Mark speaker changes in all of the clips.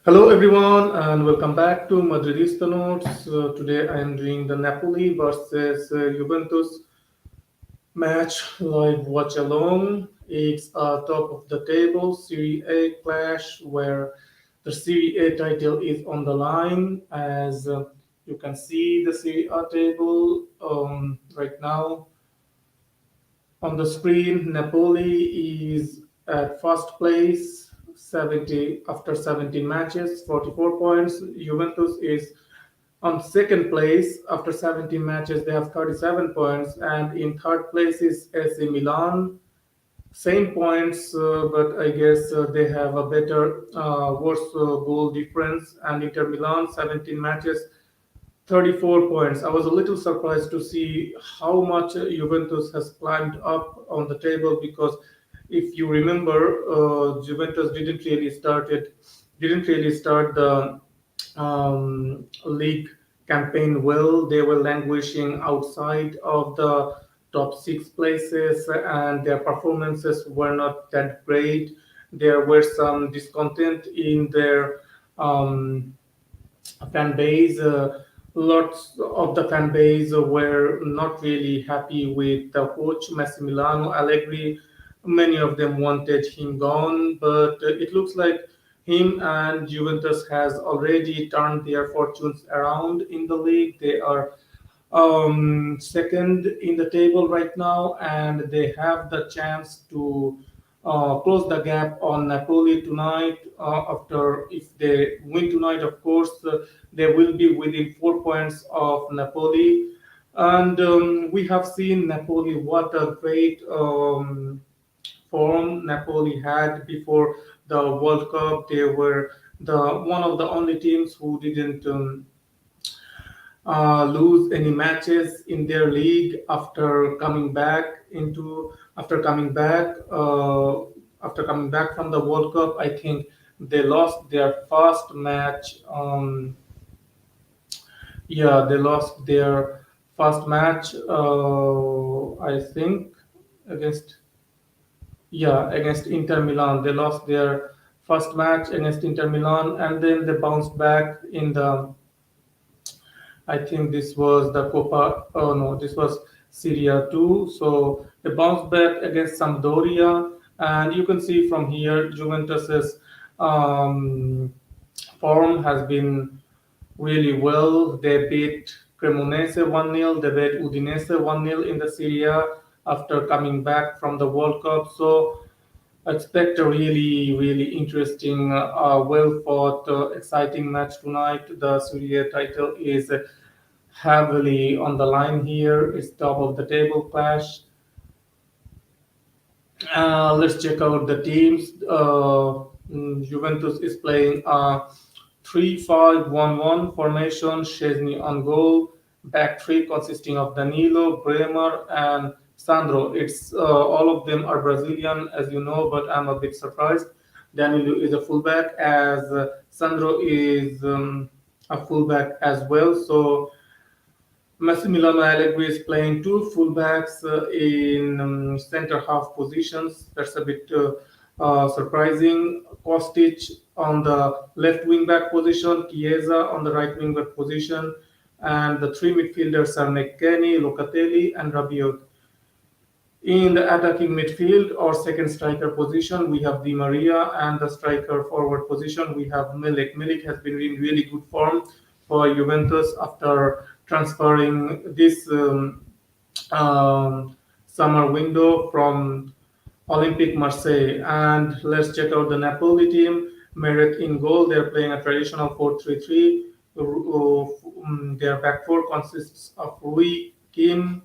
Speaker 1: Hello everyone and welcome back to Madridista Notes. Today I am doing the Napoli versus Juventus match live watch along. It's a top of the table Serie A clash where the Serie A title is on the line. As you can see the Serie A table right now on the screen. Napoli is at first place, 70 after 17 matches, 44 points. Juventus is on second place after 17 matches. They have 37 points, and in third place is AC Milan. Same points, but I guess they have a better, worse goal difference. And Inter Milan, 17 matches, 34 points. I was a little surprised to see how much Juventus has climbed up on the table because if you remember, Juventus didn't really start the league campaign well. They were languishing outside of the top six places, and their performances were not that great. There were some discontent in their um, fan base. Lots of the fan base were not really happy with the coach Massimiliano Allegri. Many of them wanted him gone, but it looks like him and Juventus has already turned their fortunes around in the league. They are second in the table right now, and they have the chance to close the gap on Napoli tonight. After if they win tonight, of course, they will be within 4 points of Napoli. And we have seen Napoli. What a great form Napoli had before the World Cup. They were the one of the only teams who didn't. Lose any matches in their league after coming back from the World Cup. I think they lost their first match. They lost their first match. I think against against Inter Milan. They lost their first match against Inter Milan, and then they bounced back in the I think this was the Copa. Oh no, this was Syria too. So they bounced back against Sampdoria, and you can see from here Juventus's um, form has been really well. They beat Cremonese 1-0. They beat Udinese 1-0 in the Syria after coming back from the World Cup. So I expect a really interesting, well fought, exciting match tonight. The Serie A title is heavily on the line here. It's top of the table clash. Let's check out the teams. Juventus is playing a 3-5-1-1 formation. Szczesny on goal. Back three consisting of Danilo, Bremer, and Sandro. It's all of them are Brazilian, as you know, but I'm a bit surprised. Danilo is a fullback, as Sandro is a fullback as well. So Massimiliano Allegri is playing two fullbacks in center half positions. That's a bit surprising. Kostic on the left wing back position, Chiesa on the right wing back position, and the three midfielders are McKennie, Locatelli, and Rabiot. In the attacking midfield or second striker position, we have Di Maria, and the striker forward position, we have Milik. Milik has been in really good form for Juventus after transferring this summer window from Olympique Marseille. And let's check out the Napoli team. Meret in goal. They're playing a traditional 4-3-3. Their back four consists of Rui, Kim,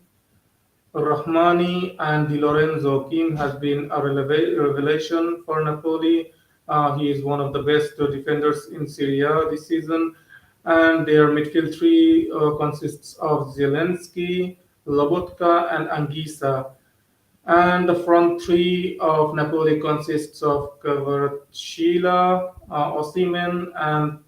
Speaker 1: Rahmani and Di Lorenzo. Kim has been a revelation for Napoli. He is one of the best defenders in Serie A this season. And their midfield three consists of Zelensky, Lobotka, and Anguissa. And the front three of Napoli consists of Kvaratskhelia, Osimhen, and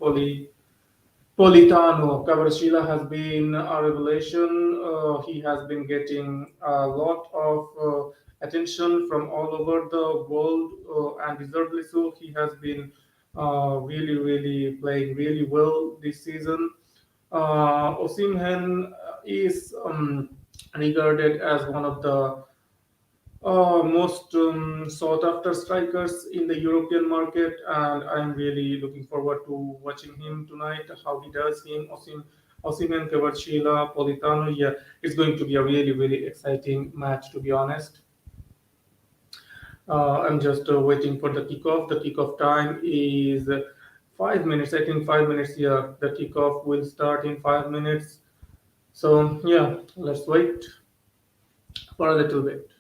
Speaker 1: Politano. Kvaratskhelia has been a revelation. He has been getting a lot of attention from all over the world, and deservedly so. He has been really, really playing really well this season. Osimhen is regarded as one of the most sought after strikers in the European market, and I'm really looking forward to watching him tonight. How he does him, Osimhen, Kvaratskhelia, Politano. Yeah, it's going to be a really, really exciting match. To be honest, I'm just waiting for the kickoff. The kickoff time is 5 minutes. I think 5 minutes. Yeah, the kickoff will start in 5 minutes. So yeah, let's wait for a little bit.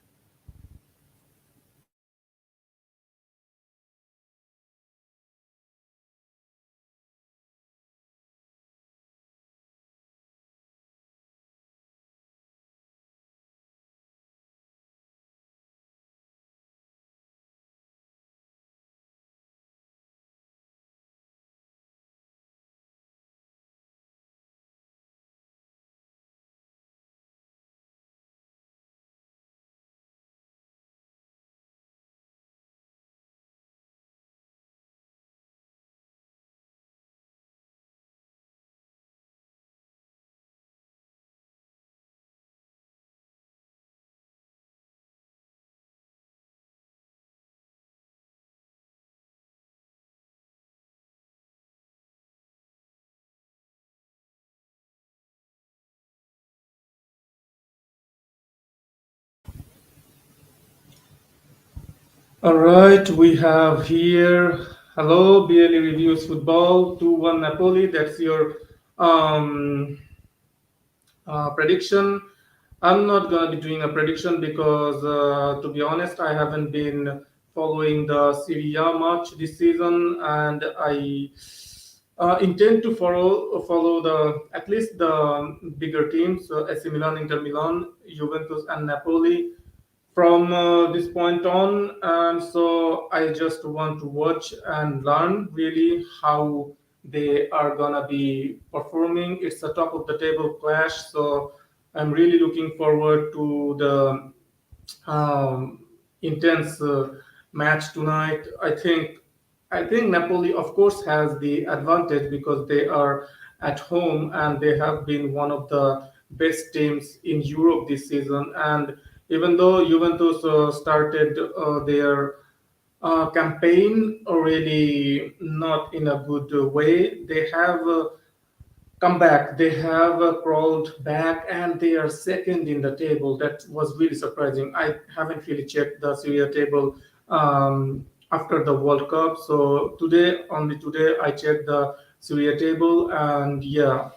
Speaker 1: All right, we have here. Hello, BLE Reviews Football 2-1 Napoli. That's your um, prediction. I'm not gonna be doing a prediction because, to be honest, I haven't been following the Serie A much this season, and I intend to follow the at least the bigger teams, AC Milan, Inter Milan, Juventus, and Napoli from this point on. And so I just want to watch and learn really how they are gonna be performing. It's a top of the table clash, so I'm really looking forward to the intense match tonight. I think Napoli, of course, has the advantage because they are at home and they have been one of the best teams in Europe this season. And even though Juventus started their campaign really not in a good way, they have come back. They have crawled back and they are second in the table. That was really surprising. I haven't really checked the Syria table after the World Cup. So today, only today, I checked the Syria table, and yeah,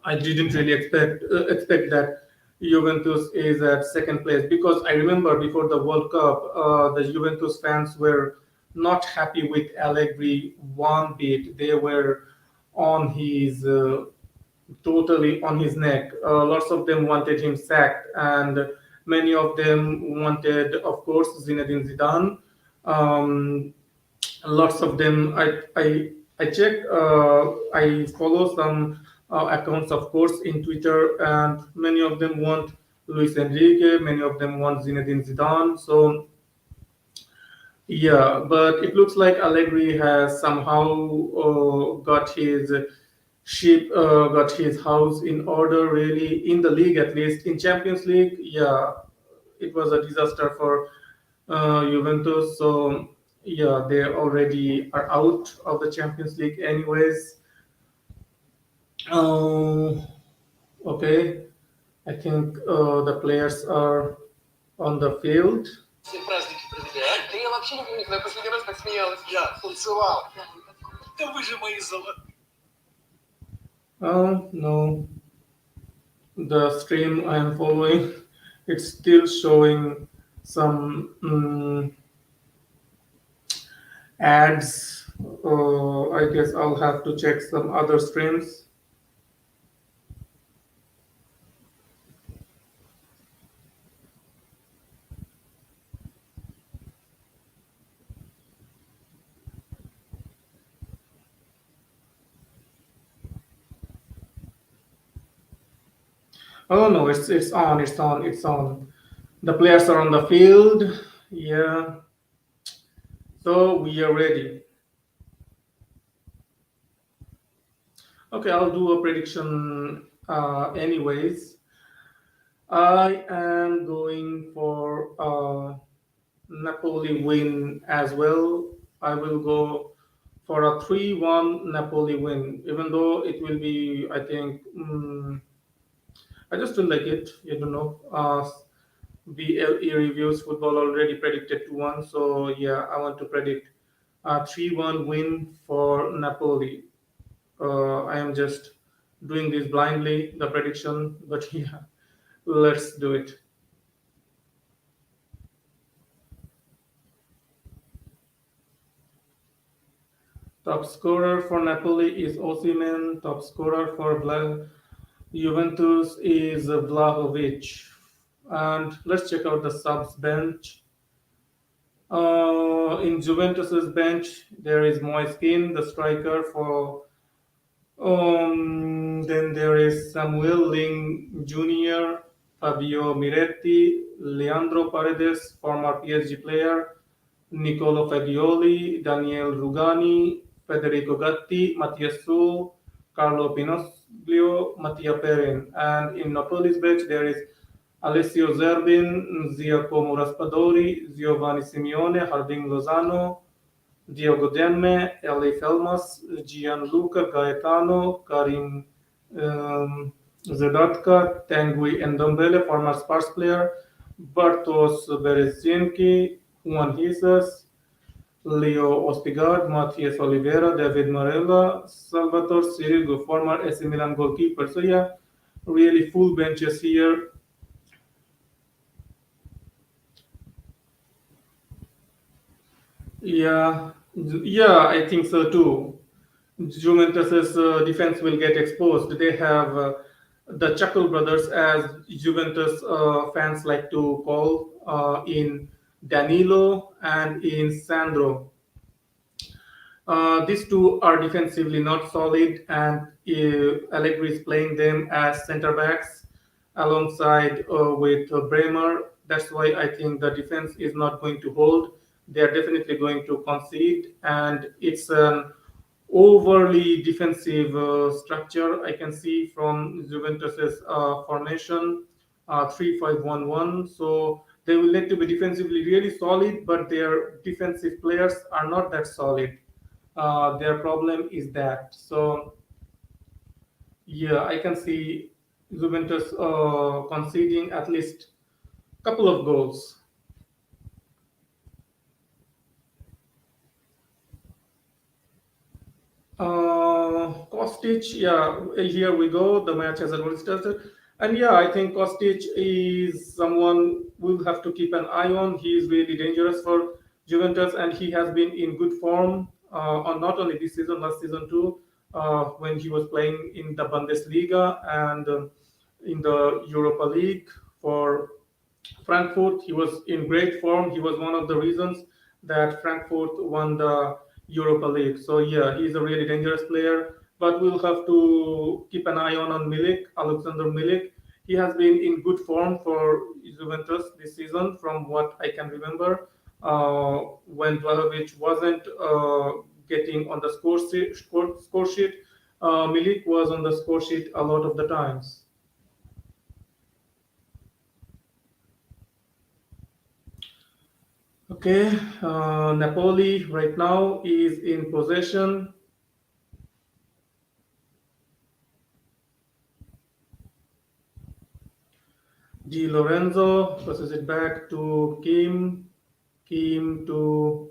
Speaker 1: I didn't really expect that Juventus is at second place because I remember before the World Cup, the Juventus fans were not happy with Allegri one bit. They were on his totally on his neck. Lots of them wanted him sacked, and many of them wanted, of course, Zinedine Zidane. Um, Lots of them I checked. I follow some accounts, of course, in Twitter, and many of them want Luis Enrique. Many of them want Zinedine Zidane. So yeah, but it looks like Allegri has somehow got his house in order. Really, in the league, at least in Champions League, yeah, it was a disaster for Juventus. So yeah, they already are out of the Champions League, anyways. Uh, okay, I think the players are on the field.
Speaker 2: Праздники проверяют. Да я вообще не помню, когда я последний раз так смеялась. Я танцевал. Да вы же мои золотые.
Speaker 1: Oh no, the stream I am following, it's still showing some ads. I guess I'll have to check some other streams. Oh no, it's on. The players are on the field. Yeah, so we are ready. Okay, I'll do a prediction. Anyways, I am going for Napoli win as well. I will go for a 3-1 Napoli win, even though it will be, I think, I just don't like it. You don't know. BLE reviews football already predicted 2-1, so yeah, I want to predict a 3-1 win for Napoli. I am just doing this blindly, the prediction, but yeah, let's do it. Top scorer for Napoli is Osimhen. Top scorer for Juventus is Vlahovic. And let's check out the subs bench. In Juventus's bench, there is Moiskin, the striker for. Then there is Samuel Ling Jr., Fabio Miretti, Leandro Paredes, former PSG player, Nicolo Fagioli, Daniel Rugani, Federico Gatti, Mattias Sul, Carlo Pinoglio, Mattia Perin. And in Napoli's bench, there is Alessio Zerbin, Giacomo Raspadori, Giovanni Simeone, Harding Lozano, Diogo Demme, Eli Felmas, Gianluca Gaetano, Karim Zedatka, Tanguy Ndombele, former Spurs player, Bartosz Berezinski, Juan Jesus, Leo Ostigard, Matthias Oliveira, David Marella, Salvatore Sirigu, former AC Milan goalkeeper. So yeah, really full benches here. Yeah, yeah, I think so too. Juventus's defense will get exposed. They have the Chuckle brothers, as Juventus fans like to call, in Danilo and in Sandro. These two are defensively not solid, and Allegri is playing them as center backs alongside with Bremer. That's why I think the defense is not going to hold. They are definitely going to concede, and it's an overly defensive structure I can see from Juventus's formation, 3-5-1-1. So they will need to be defensively really solid, but their defensive players are not that solid. Their problem is that. So yeah, I can see Juventus conceding at least a couple of goals. Kostic, yeah, here we go. The match has already started. And yeah, I think Kostic is someone we'll have to keep an eye on. He is really dangerous for Juventus, and he has been in good form on not only this season, last season too, when he was playing in the Bundesliga and in the Europa League for Frankfurt. He was in great form. He was one of the reasons that Frankfurt won the Europa League. So yeah, he's a really dangerous player. But we'll have to keep an eye on Milik, Alexander Milik. He has been in good form for Juventus this season, from what I can remember. When Vlahovic wasn't getting on the score sheet, Milik was on the score sheet a lot of the times. Okay, Napoli right now is in possession. Di Lorenzo passes it back to Kim. Kim to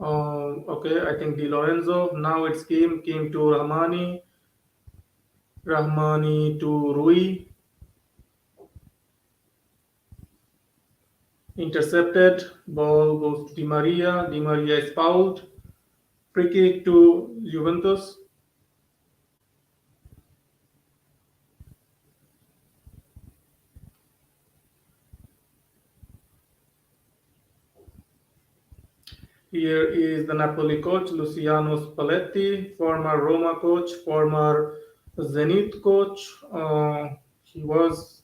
Speaker 1: okay, I think Di Lorenzo. Now it's Kim. Kim to Rahmani. Rahmani to Rui. Intercepted. Ball goes to Di Maria. Di Maria is fouled. Free kick to Juventus. Here is the Napoli coach, Luciano Spalletti, former Roma coach, former Zenit coach. He was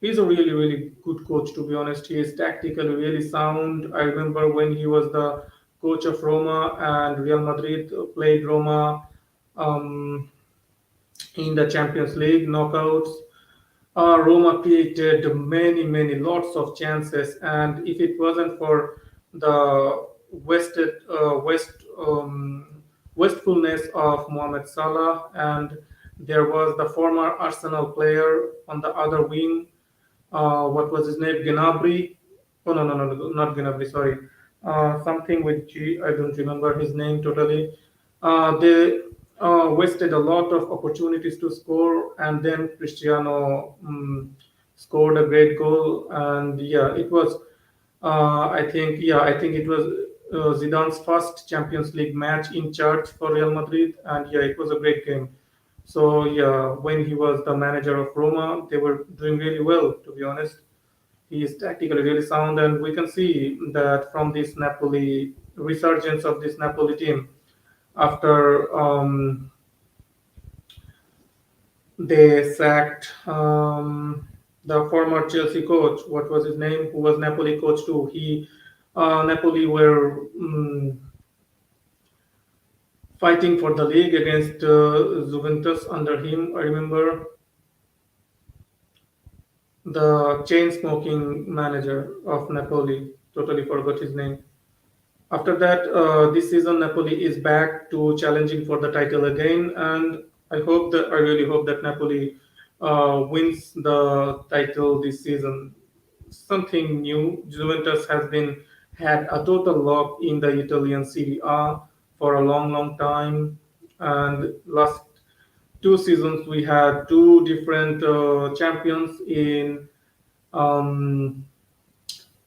Speaker 1: he's a really really good coach, to be honest. He is tactically really sound. I remember when he was the coach of Roma and Real Madrid played Roma. Um, in the Champions League knockouts. Roma created many lots of chances, and if it wasn't for the wastefulness of Mohamed Salah, and there was the former Arsenal player on the other wing, what was his name? Gnabry. Oh no, not Gnabry. Sorry, something with G. I don't remember his name totally. They wasted a lot of opportunities to score, and then Cristiano scored a great goal. And yeah, it was. I think it was Zidane's first Champions League match in charge for Real Madrid, and yeah, it was a great game. So yeah, when he was the manager of Roma, they were doing really well, to be honest. He is tactically really sound, and we can see that from this Napoli resurgence of this Napoli team after they sacked the former Chelsea coach. What was his name? Who was Napoli coach too? He Napoli were fighting for the league against Juventus under him. I remember the chain smoking manager of Napoli. Totally forgot his name. After that, this season Napoli is back to challenging for the title again, and I really hope that Napoli wins the title this season. Something new. Juventus has been had a total lock in the Italian Serie A for a long time, and last 2 seasons we had two different champions in um,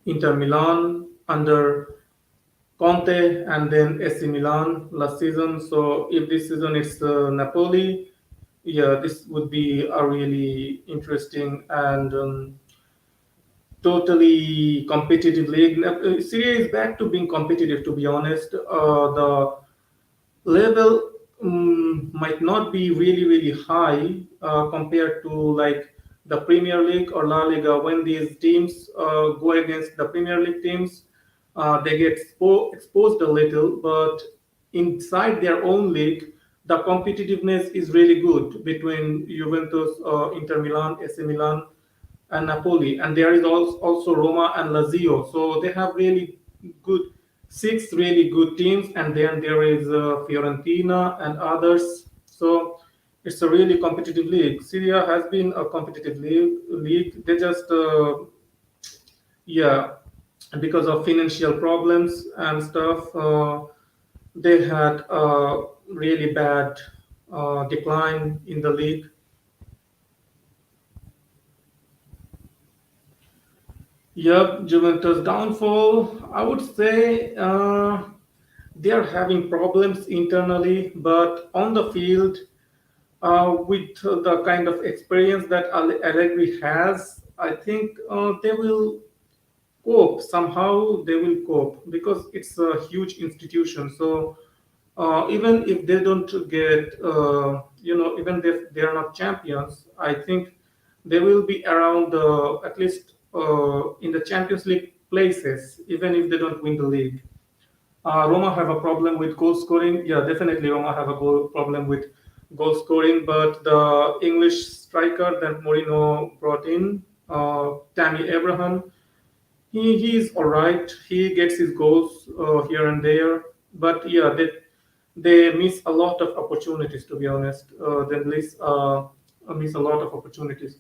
Speaker 1: Inter Milan under Conte and then AC Milan last season. So if this season it's Napoli, yeah, this would be a really interesting and totally competitive league. Serie A is back to being competitive. To be honest, the level might not be really high compared to like the Premier League or La Liga. When these teams go against the Premier League teams, they get exposed a little, but inside their own league, the competitiveness is really good between Juventus, Inter Milan, AC Milan, and Napoli, and there is also Roma and Lazio. So they have really good six really good teams, and then there is Fiorentina and others. So it's a really competitive league. Syria has been a competitive league. They just yeah, because of financial problems and stuff, they had a really bad decline in the league. Yep, Juventus downfall. I would say they are having problems internally, but on the field, with the kind of experience that Allegri has, I think they will cope somehow. They will cope because it's a huge institution. So even if they don't get, even if they are not champions, I think they will be around at least in the Champions League places, even if they don't win the league. Roma have a problem with goal scoring. Yeah, definitely Roma have a problem with goal scoring, but the English striker that Mourinho brought in, Tammy Abraham, he's all right. He gets his goals here and there, but yeah, they miss a lot of opportunities. To be honest, miss a lot of opportunities.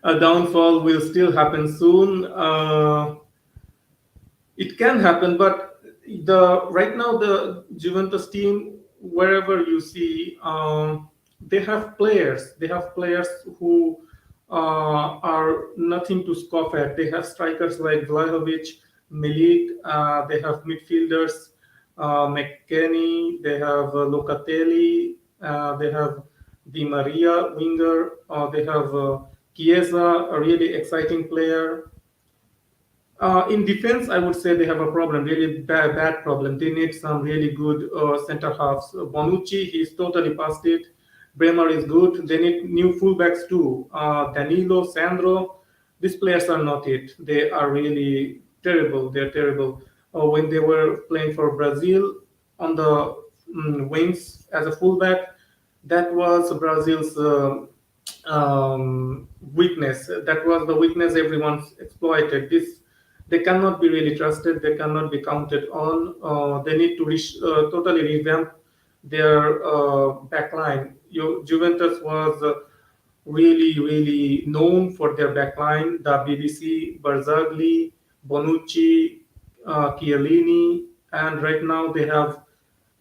Speaker 1: A downfall will still happen soon. It can happen, but the right now the Juventus team, wherever you see, they have players. They have players who are nothing to scoff at. They have strikers like Vlahovic, Milik. They have midfielders, McKennie. They have Locatelli. They have Di Maria, winger. They have Chiesa, a really exciting player. In defense, I would say they have a problem, really bad problem. They need some really good center halves. Bonucci, he's totally past it. Bremer is good. They need new fullbacks too. Danilo, Sandro, these players are not it. They are really terrible. They're terrible. When they were playing for Brazil on the wings as a fullback, That was Brazil's weakness. That was the weakness everyone exploited. This they cannot be really trusted. They cannot be counted on. They need to totally revamp their backline. Juventus was really known for their backline. The BBC, Barzagli, Bonucci, Chiellini, and right now they have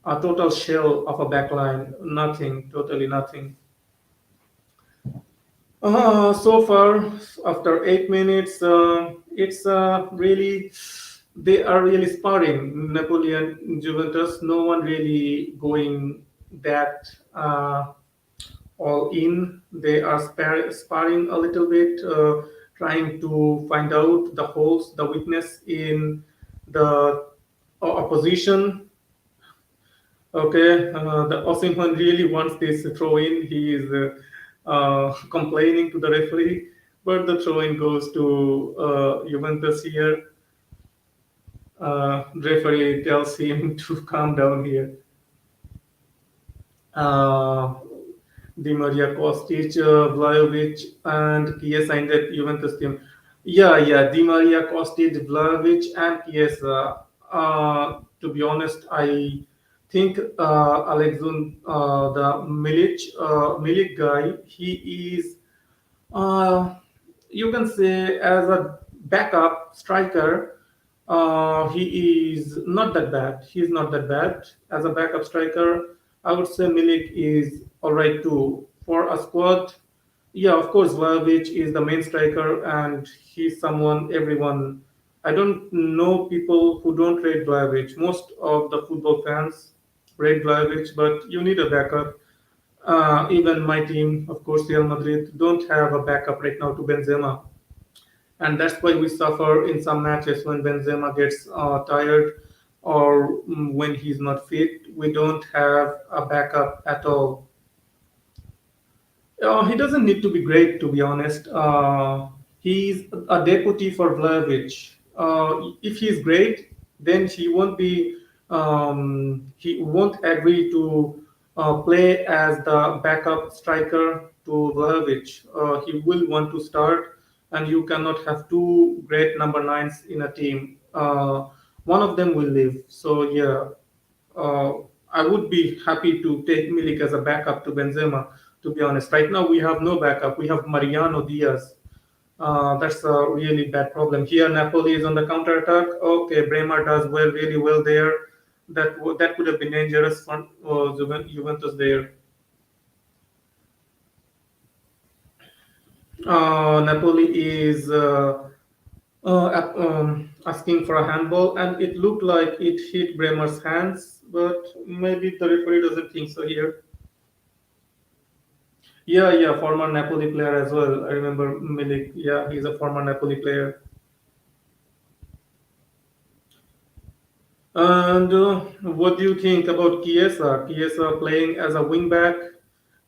Speaker 1: a total shell of a backline. Nothing, totally nothing. So far, after 8 minutes, it's really they are really sparring. Napoli and Juventus. No one really going that all in. They are sparring a little bit, trying to find out the holes, the weakness in the opposition. Okay, the Osimhen really wants this throw in. He is complaining to the referee, but the throw in goes to Juventus here. Referee tells him to calm down here. Uh, Di Maria Kostic, Vlahovic, and Chiesa in that Juventus team. Yeah, Di Maria Kostic, Vlahovic, and Chiesa. To be honest, I think the Milik guy, he is uh, you can say as a backup striker, he is not that bad. He's not that bad as a backup striker. I would say Milik is all right too. For a squad, yeah, of course, Vlahovic is the main striker, and he's someone everyone. I don't know people who don't rate Vlahovic. Most of the football fans rate Vlahovic, but you need a backup. Even my team, of course, Real Madrid, don't have a backup right now to Benzema, and that's why we suffer in some matches when Benzema gets tired or when he's not fit. We don't have a backup at all. He doesn't need to be great, to be honest. He's a deputy for Vlahovic. If he's great, then he won't agree to play as the backup striker to Vlahovic. He will want to start, and you cannot have two great number nines in a team. One of them will leave. So yeah, uh, I would be happy to take Milik as a backup to Benzema. To be honest, right now we have no backup. We have Mariano Diaz. That's a really bad problem. Here, Napoli is on the counter attack. Okay, Bremer does really well there. That could have been dangerous for Juventus there. Napoli is asking for a handball, and it looked like it hit Bremer's hands, but maybe the referee doesn't think so here. Yeah, former Napoli player as well. I remember Milik. Yeah, he's a former Napoli player. And what do you think about Chiesa? Chiesa playing as a wing back.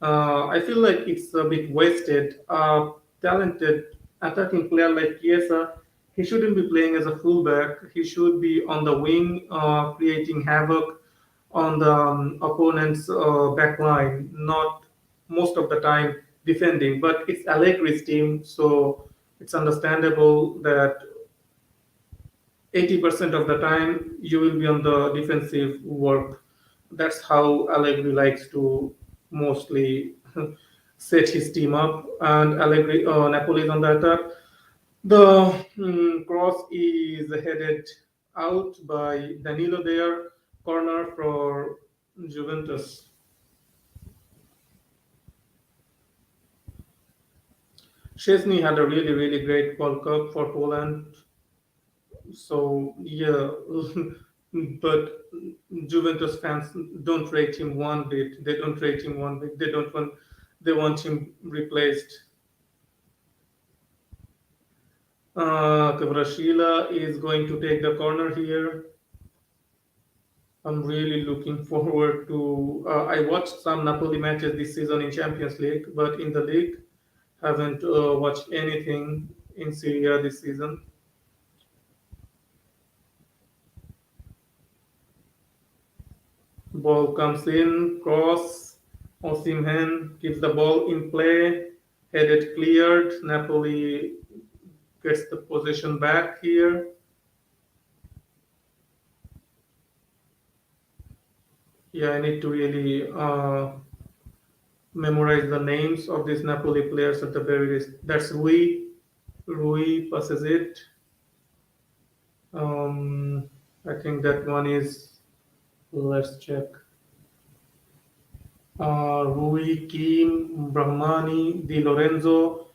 Speaker 1: I feel like it's a bit wasted. A talented attacking player like Chiesa, he shouldn't be playing as a fullback. He should be on the wing, creating havoc on the opponent's back line, not most of the time defending. But it's Allegri's team, so it's understandable that 80% of the time you will be on the defensive work. That's how Allegri likes to mostly set his team up. And Napoli is on the attack. The cross is headed out by Danilo there. Corner for Juventus. Szczesny had a really great World Cup for Poland. So yeah, but Juventus fans don't rate him one bit. They don't rate him one bit. They don't want. They want him replaced. Kvaratskhelia is going to take the corner here. I'm really looking forward to. I watched some Napoli matches this season in Champions League, but in the league, haven't watched anything in Serie A this season. Ball comes in, cross. Osimhen keeps the ball in play, headed cleared. Napoli gets the possession back here. Yeah, I need to really memorize the names of these Napoli players at the very least. That's Rui. Rui passes it. Um, I think that one is. Let's check. Rui, Keane, Brahmani, Di Lorenzo,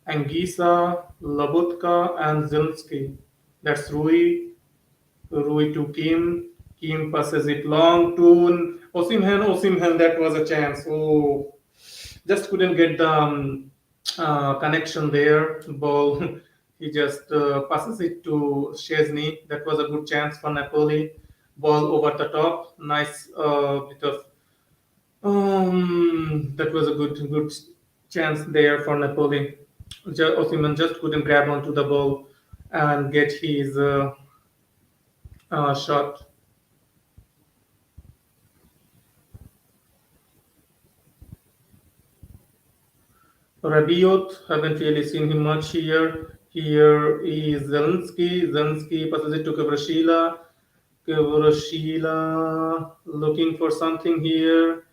Speaker 1: Anguissa, Labutka, and Zelensky. That's Rui. Rui to Kim. Kim passes it long to Osimhen. Osimhen, that was a chance. Oh, just couldn't get the connection there. Ball, he just passes it to Chesney. That was a good chance for Napoli. Ball over the top. Nice bit of that was a good chance there for Napoli. Osimhen just couldn't grab onto the ball and get his shot. Rabiot, haven't really seen him much here. Here is Zelensky. Zelensky passes it to Kvaratskhelia. Kvaratskhelia looking for something here.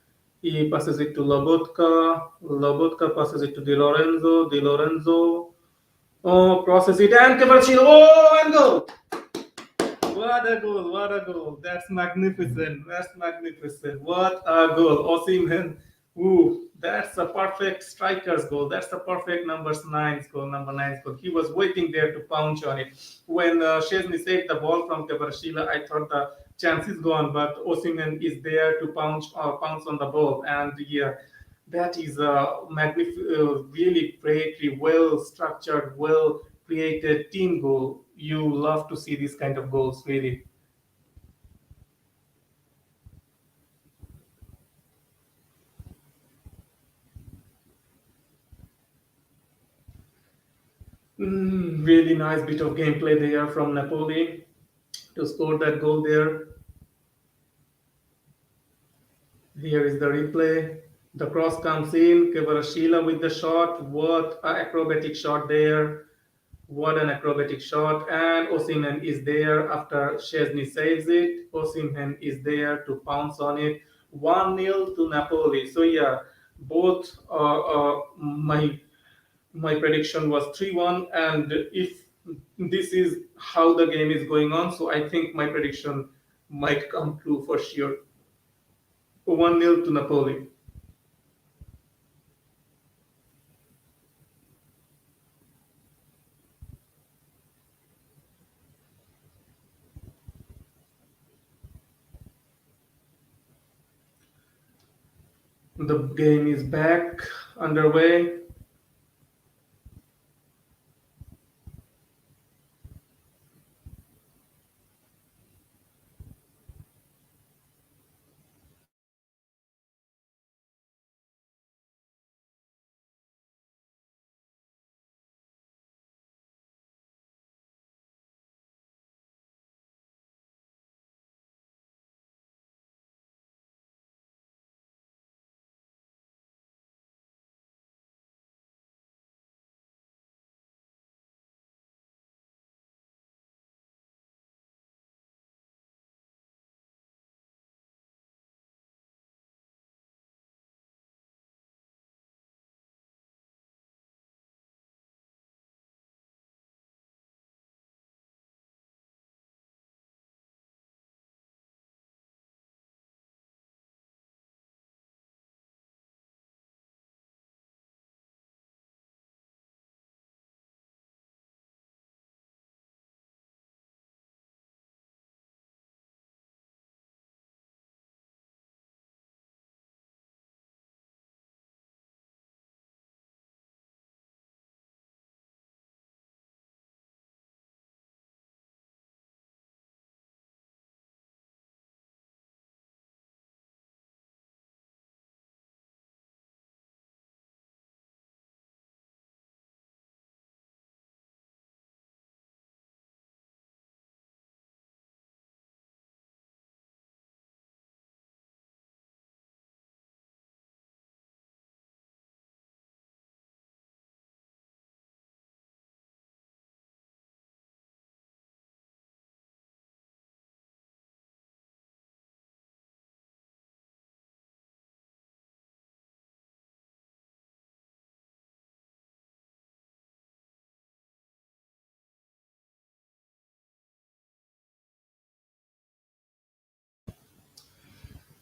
Speaker 1: He passes it to Lobotka. Lobotka passes it to Di Lorenzo. Di Lorenzo. Oh, crosses it and Kvaratskhelia. Oh, and goal! What a goal! What a goal! That's magnificent. That's magnificent. What a goal! Osimhen. Ooh, that's a perfect striker's goal. That's a perfect nine's goal. Number nine's goal. He was waiting there to pounce on it. When Chesney saved the ball from Kevarashila, I thought the chance is gone, but Osimhen is there to pounce on the ball. And yeah, that is a really great, well structured, well created team goal. You love to see these kind of goals, really. Really nice bit of gameplay there from Napoli to score that goal there. Here is the replay. The cross comes in. Kevarashila with the shot. What an acrobatic shot there. What an acrobatic shot. And Osimhen is there after Chesney saves it. Osimhen is there to pounce on it. 1-0 to Napoli. So, yeah, both my prediction was 3-1. And if this is how the game is going on, so I think my prediction might come true for sure. 1-0 to Napoli. The game is back underway.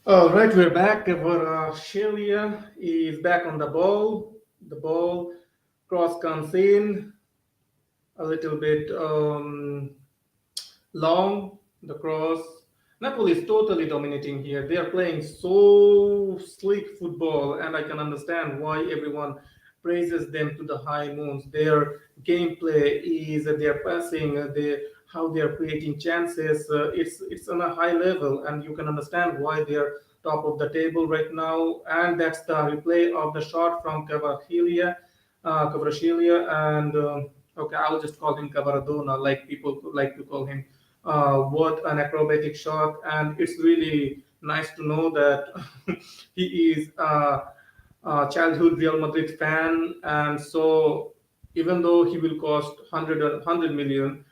Speaker 1: All right, we're back. Shelia is back on the ball. The ball cross comes in a little bit long. The cross. Napoli is totally dominating here. They are playing so slick football, and I can understand why everyone praises them to the high moons. Their gameplay is their passing, how they are creating chances. It's on a high level, and you can understand why they are top of the table right now. And that's the replay of the shot from Kvaratskhelia, and okay, I'll just call him Cavaradona, like people like to call him. What an acrobatic shot, and it's really nice to know that he is a childhood Real Madrid fan, and so even though he will cost 100 million,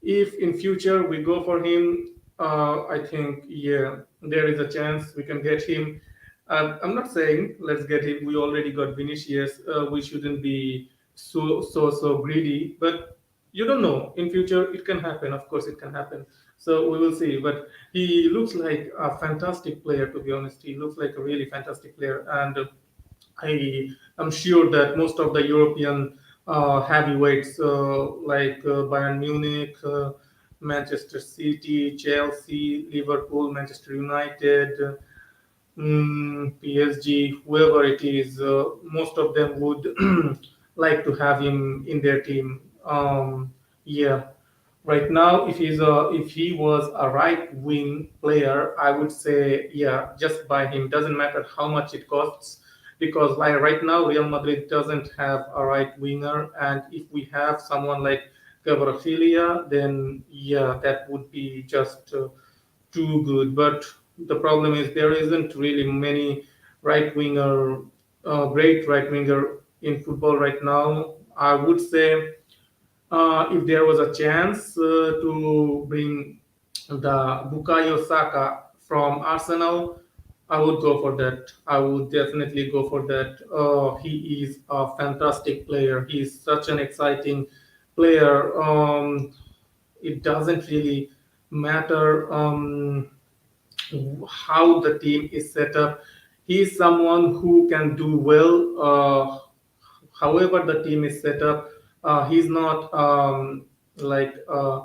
Speaker 1: if in future we go for him, I think yeah, there is a chance we can get him. I'm not saying let's get him. We already got Vinicius. We shouldn't be so greedy, but you don't know. In future, it can happen. Of course, it can happen. So we will see. But he looks like a fantastic player. To be honest, he looks like a really fantastic player, and I am sure that most of the European heavyweights like Bayern Munich, Manchester City, Chelsea, Liverpool, Manchester United, PSG, whoever it is, most of them would like to have him in their team. Yeah, right now, if he was a right wing player, I would say yeah, just buy him. Doesn't matter how much it costs, because like right now, Real Madrid doesn't have a right winger, and if we have someone like Kvaratskhelia, then yeah, that would be just too good. But the problem is there isn't really many right winger, great right winger in football right now. I would say if there was a chance to bring the Bukayo Saka from Arsenal, I would go for that. I would definitely go for that. He is a fantastic player. He is such an exciting player. It doesn't really matter how the team is set up. He is someone who can do well, however the team is set up. He's not like a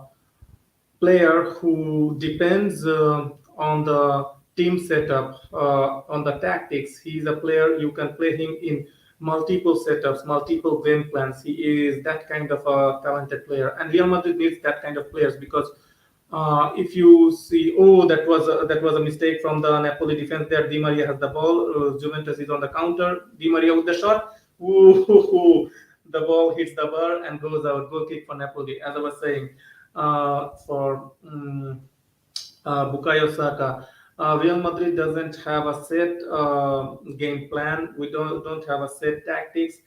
Speaker 1: player who depends on the team setup, on the tactics. He's a player you can play him in multiple setups, multiple game plans. He is that kind of a talented player, and Real Madrid needs that kind of players because if you see, oh, that was a mistake from the Napoli defense. There, Di Maria has the ball. Juventus is on the counter. Di Maria with the shot. Ooh, the ball hits the bar and goes out. Goal kick for Napoli. As I was saying, for Bukayo Saka. Real Madrid doesn't have a set game plan. We don't have a set tactics.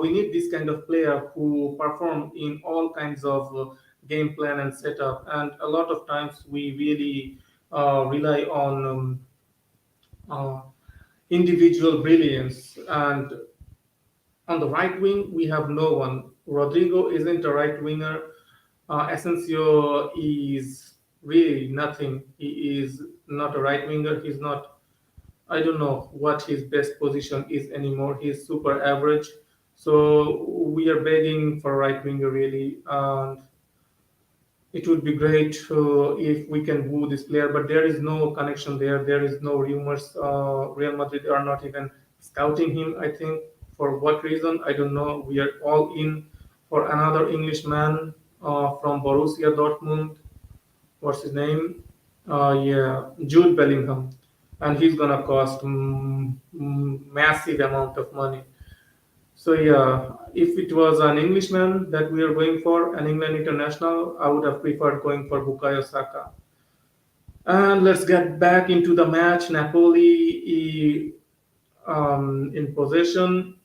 Speaker 1: We need this kind of player who perform in all kinds of game plan and setup. And a lot of times we really rely on uh, individual brilliance. And on the right wing, we have no one. Rodrigo isn't a right winger. Asensio is really nothing. He is not a right winger. He's not. I don't know what his best position is anymore. He's super average. So we are begging for a right winger really, and it would be great if we can woo this player. But there is no connection there. There is no rumors. Real Madrid are not even scouting him. I think for what reason I don't know. We are all in for another Englishman from Borussia Dortmund. What's his name? Yeah, Jude Bellingham, and he's gonna cost massive amount of money. So yeah, if it was an Englishman that we are going for, an England international, I would have preferred going for Bukayo Saka. And let's get back into the match. Napoli in possession,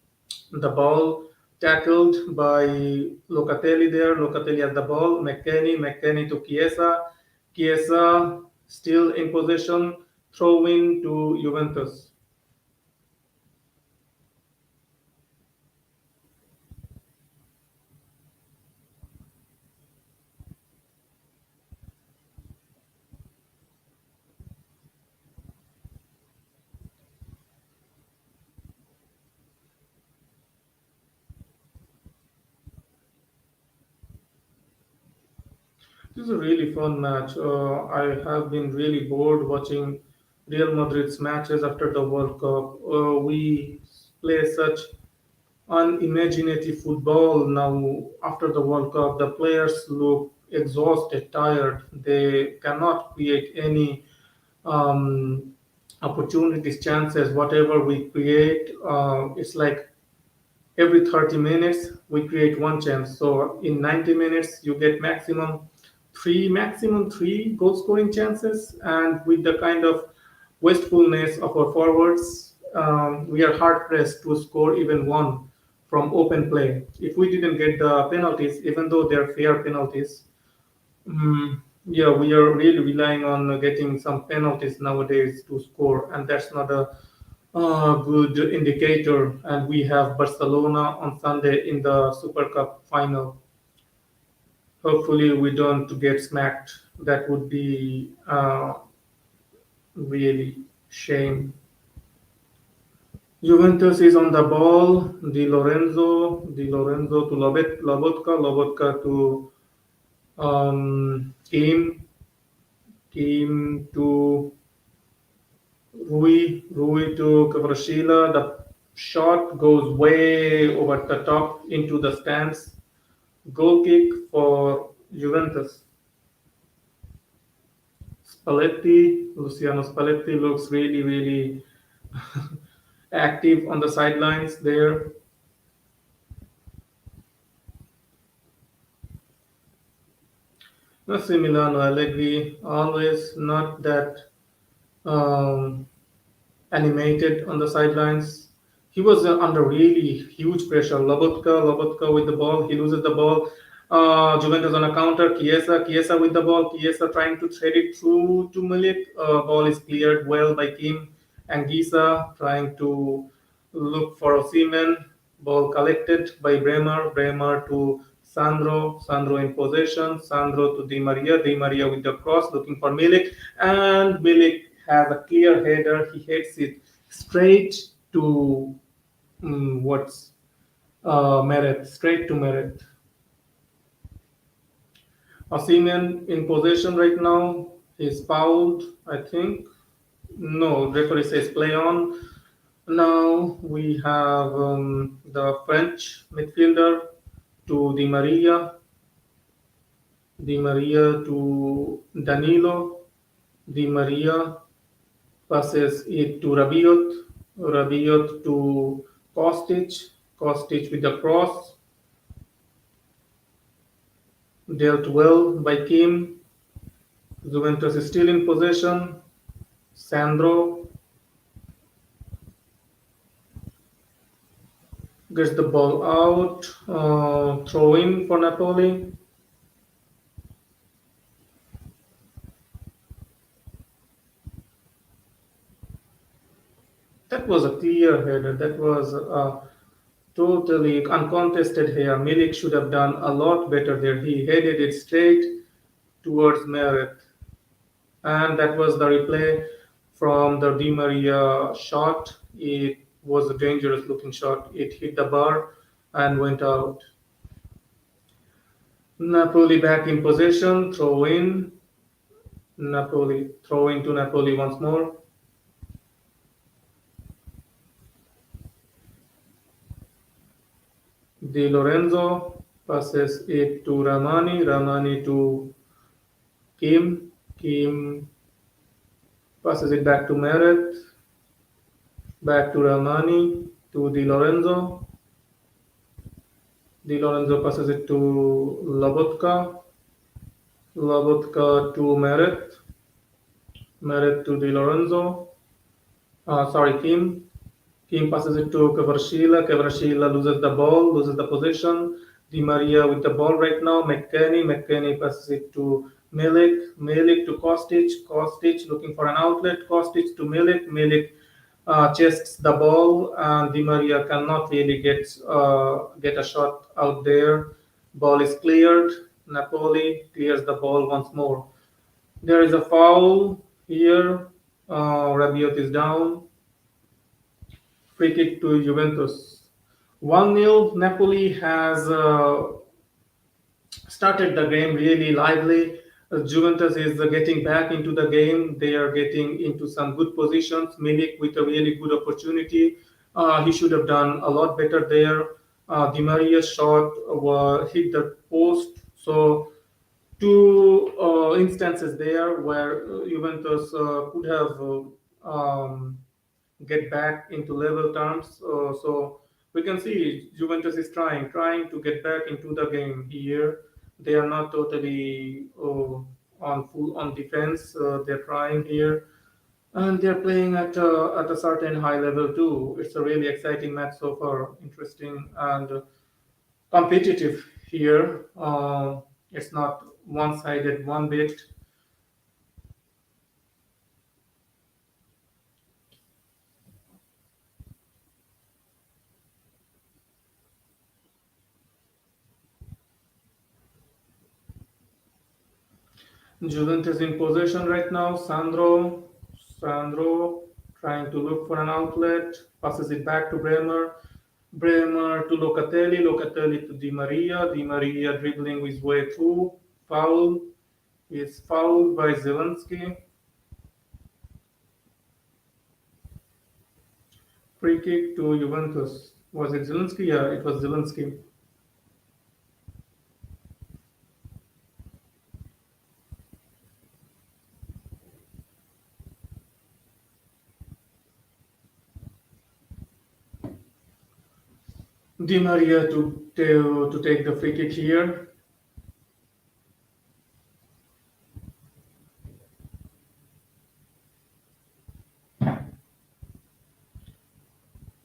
Speaker 1: the ball tackled by Locatelli there. Locatelli has the ball. McKennie to Chiesa. Chiesa still in possession. Throw in to Juventus. This is a really fun match. I have been really bored watching Real Madrid's matches after the World Cup. We play such unimaginative football now after the World Cup. The players look exhausted, tired. They cannot create any um, opportunities, chances, whatever we create. It's like every 30 minutes we create one chance. So in 90 minutes you get maximum three goal scoring chances. And with the kind of wastefulness of our forwards, we are hard pressed to score even one from open play. If we didn't get the penalties, even though they're fair penalties, yeah, we are really relying on getting some penalties nowadays to score, and that's not a good indicator. And we have Barcelona on Sunday in the Super Cup final. Hopefully, we don't get smacked. That would be really shame. Juventus is on the ball. Di Lorenzo to Lobotka to Kim to Rui to Kvaratskhelia. The shot goes way over the top into the stands. Goal kick for Juventus. Luciano Spalletti looks really, really active on the sidelines there. Massimiliano Allegri, always not that um, animated on the sidelines. He was under really huge pressure. Lobotka with the ball. He loses the ball. Juventus on a counter. Chiesa with the ball. Chiesa trying to thread it through to Milik. Ball is cleared well by Kim. And Gisa trying to look for Osimhen. Ball collected by Bremer. Bremer to Sandro. Sandro in possession. Sandro to Di Maria. Di Maria with the cross looking for Milik. And Milik has a clear header. He hits it straight to what's Meret, straight to Meret. Osimhen in possession right now. He's fouled, I think. No, referee says play on. Now we have the French midfielder to Di Maria to Danilo, Di Maria passes it to Rabiot, Rabiot to Kostic, Kostic with the cross, dealt well by Kim. Juventus is still in possession. Sandro gets the ball out, throw in for Napoli. That was a clear header. That was a totally uncontested here. Milik should have done a lot better there. He headed it straight towards Meret. And that was the replay from the Di Maria shot. It was a dangerous looking shot. It hit the bar and went out. Napoli back in possession, throw in. Napoli throw into Napoli once more. Di Lorenzo passes it to Ramani. Ramani to Kim. Kim passes it back to Meret. Back to Ramani to Di Lorenzo. Di Lorenzo passes it to Lobotka. Lobotka to Meret. Meret to Di Lorenzo. Sorry, Kim. Kim passes it to Kvaratskhelia. Kvaratskhelia loses the ball, loses the possession. Di Maria with the ball right now. McKennie. McKennie passes it to Milik. Milik to Kostic. Kostic looking for an outlet. Kostic to Milik. Milik chests the ball, and Di Maria cannot really get a shot out there. Ball is cleared. Napoli clears the ball once more. There is a foul here. Rabiot is down. Free kick to Juventus. 1-0. Napoli has started the game really lively. Juventus is getting back into the game. They are getting into some good positions. Milik with a really good opportunity. He should have done a lot better there. Di Maria's shot hit the post. So two instances there where Juventus could have get back into level terms. So we can see Juventus is trying to get back into the game here. They are not totally on full on defense. They're trying here, and they're playing at a certain high level too. It's a really exciting match so far, interesting and competitive here. It's not one-sided one bit. Juventus in possession right now. Sandro trying to look for an outlet, passes it back to Bremer. Bremer to Locatelli, Locatelli to Di Maria. Di Maria dribbling his way through. Foul is fouled by Zelensky. Free kick to Juventus. Was it Zelensky? Yeah, it was Zelensky. Di Maria to take the free kick here.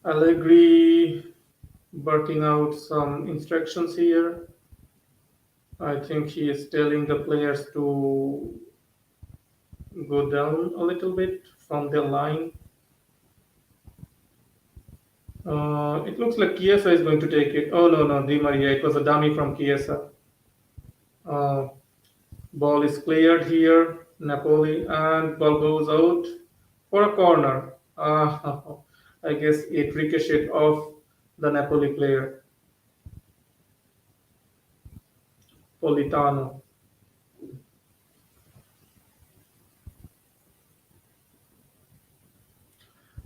Speaker 1: Allegri working out some instructions here. I think he is telling the players to go down a little bit from the line. It looks like Chiesa is going to take it. Oh no, no, Di Maria. It was a dummy from Chiesa. Uh, Ball is cleared here. Napoli and ball goes out for a corner. I guess it ricocheted off the Napoli player, Politano.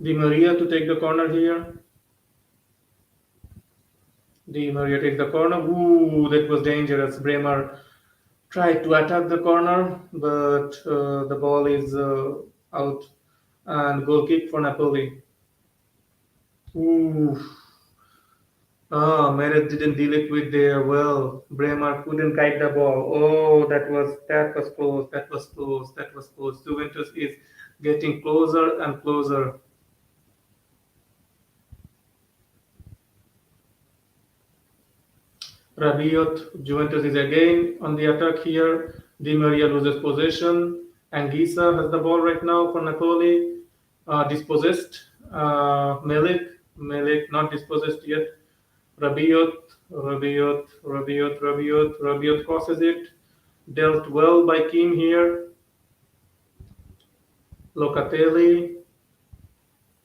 Speaker 1: Di Maria to take the corner here. Di Maria takes the corner. Ooh, that was dangerous. Bremer tried to attack the corner, but the ball is out and goal kick for Napoli. Ooh. Ah, Meret didn't deal it with there well. Bremer couldn't guide the ball. Oh, that was close. That was close. That was close. Juventus is getting closer and closer. Rabiot, Juventus is again on the attack here. Di Maria loses possession. Anguissa has the ball right now for Napoli. Dispossessed. Melik not dispossessed yet. Rabiot, Rabiot crosses it. Dealt well by Kim here. Locatelli.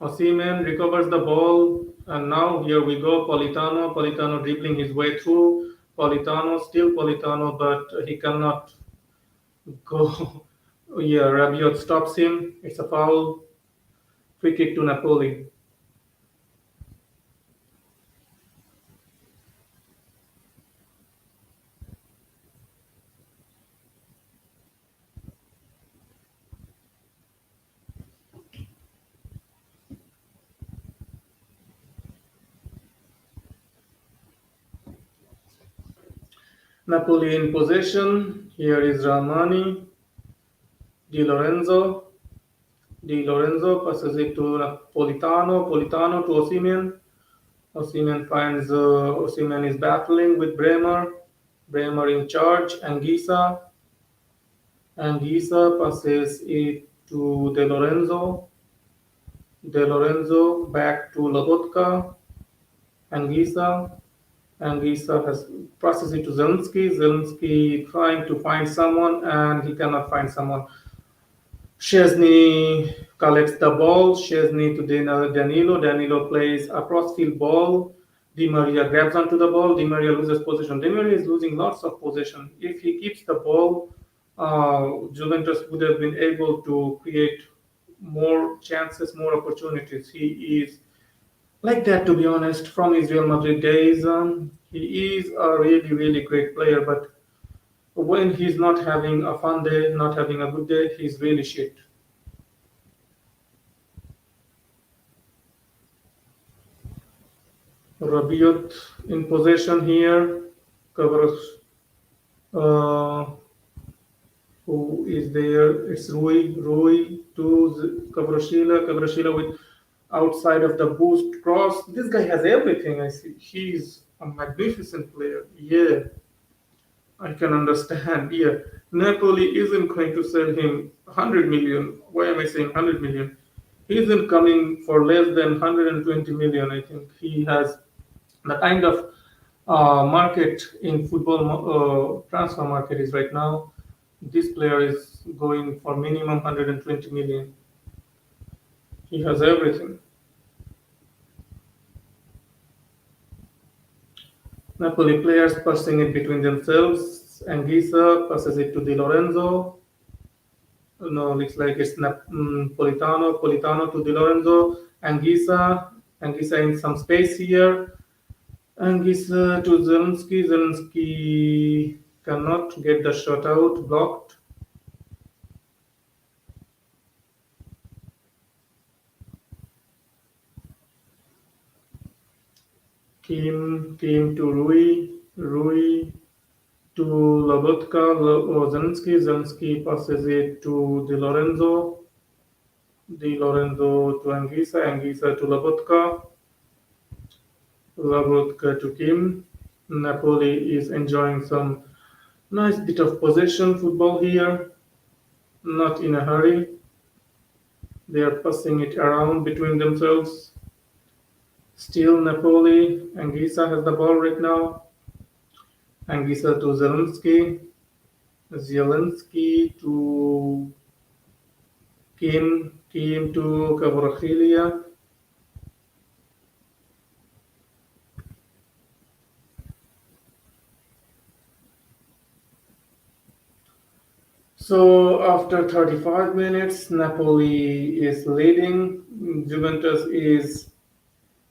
Speaker 1: Osimhen recovers the ball. And now here we go. Politano dribbling his way through. Still Politano, but he cannot go. Yeah, Rabiot stops him. It's a foul. Free kick to Napoli. Napoli in possession. Here is Ramani. Di Lorenzo. Di Lorenzo passes it to Politano. Politano to Osimhen. Osimhen finds Osimhen is battling with Bremer. Bremer in charge. Anguissa. Anguissa passes it to De Lorenzo. De Lorenzo back to Lobotka. Anguissa. Anguissa has passes it to Zelensky. Zelensky trying to find someone and he cannot find someone. Szczesny collects the ball. Szczesny to Danilo. Danilo plays a crossfield ball. Di Maria grabs onto the ball. Di Maria loses possession. Di Maria is losing lots of possession. If he keeps the ball Juventus would have been able to create more chances, more opportunities. He is like that, to be honest, from his Real Madrid days. He is a really, really great player, but when he's not having a fun day, not having a good day, he's really shit. Rabiot in possession here. Covers uh, who is there? It's Rui. Rui to Kavrashila. Kavrashila with outside of the boost cross. This guy has everything. I see. He's a magnificent player. Yeah, I can understand. Yeah, Napoli isn't going to sell him 100 million. Why am I saying 100 million? He isn't coming for less than 120 million. I think he has the kind of market in football transfer market is right now. This player is going for minimum 120 million. He has everything. Napoli players passing it between themselves. Anguissa passes it to Di Lorenzo. No, looks like it's Politano. Politano to Di Lorenzo. Anguissa. Anguissa in some space here. Anguissa to Zelensky. Zelensky cannot get the shot out. Blocked. Kim to Rui. Rui to Lobotka. Zelensky. Zelensky passes it to Di Lorenzo. Di Lorenzo to Anguissa. Anguissa to Lobotka. Lobotka to Kim. Napoli is enjoying some nice bit of possession football here. Not in a hurry. They are passing it around between themselves. Still Napoli. Anguissa has the ball right now. Anguissa to Zelensky. Zelensky to Kim. Kim to Kvaratskhelia. So after 35 minutes, Napoli is leading. Juventus is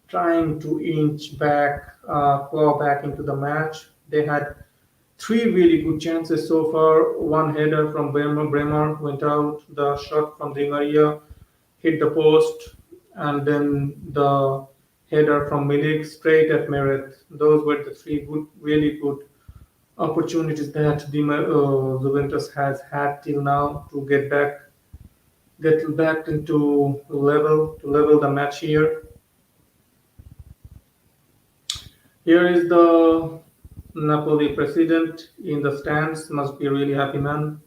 Speaker 1: trying to inch back, claw back into the match. They had three really good chances so far. One header from Bremer went out. The shot from Di Maria hit the post, and then the header from Milik straight at Meret. Those were the three good, really good opportunities that Juventus has had till now to get back into level the match here. Here is the Napoli president in the stands. Must be a really happy man.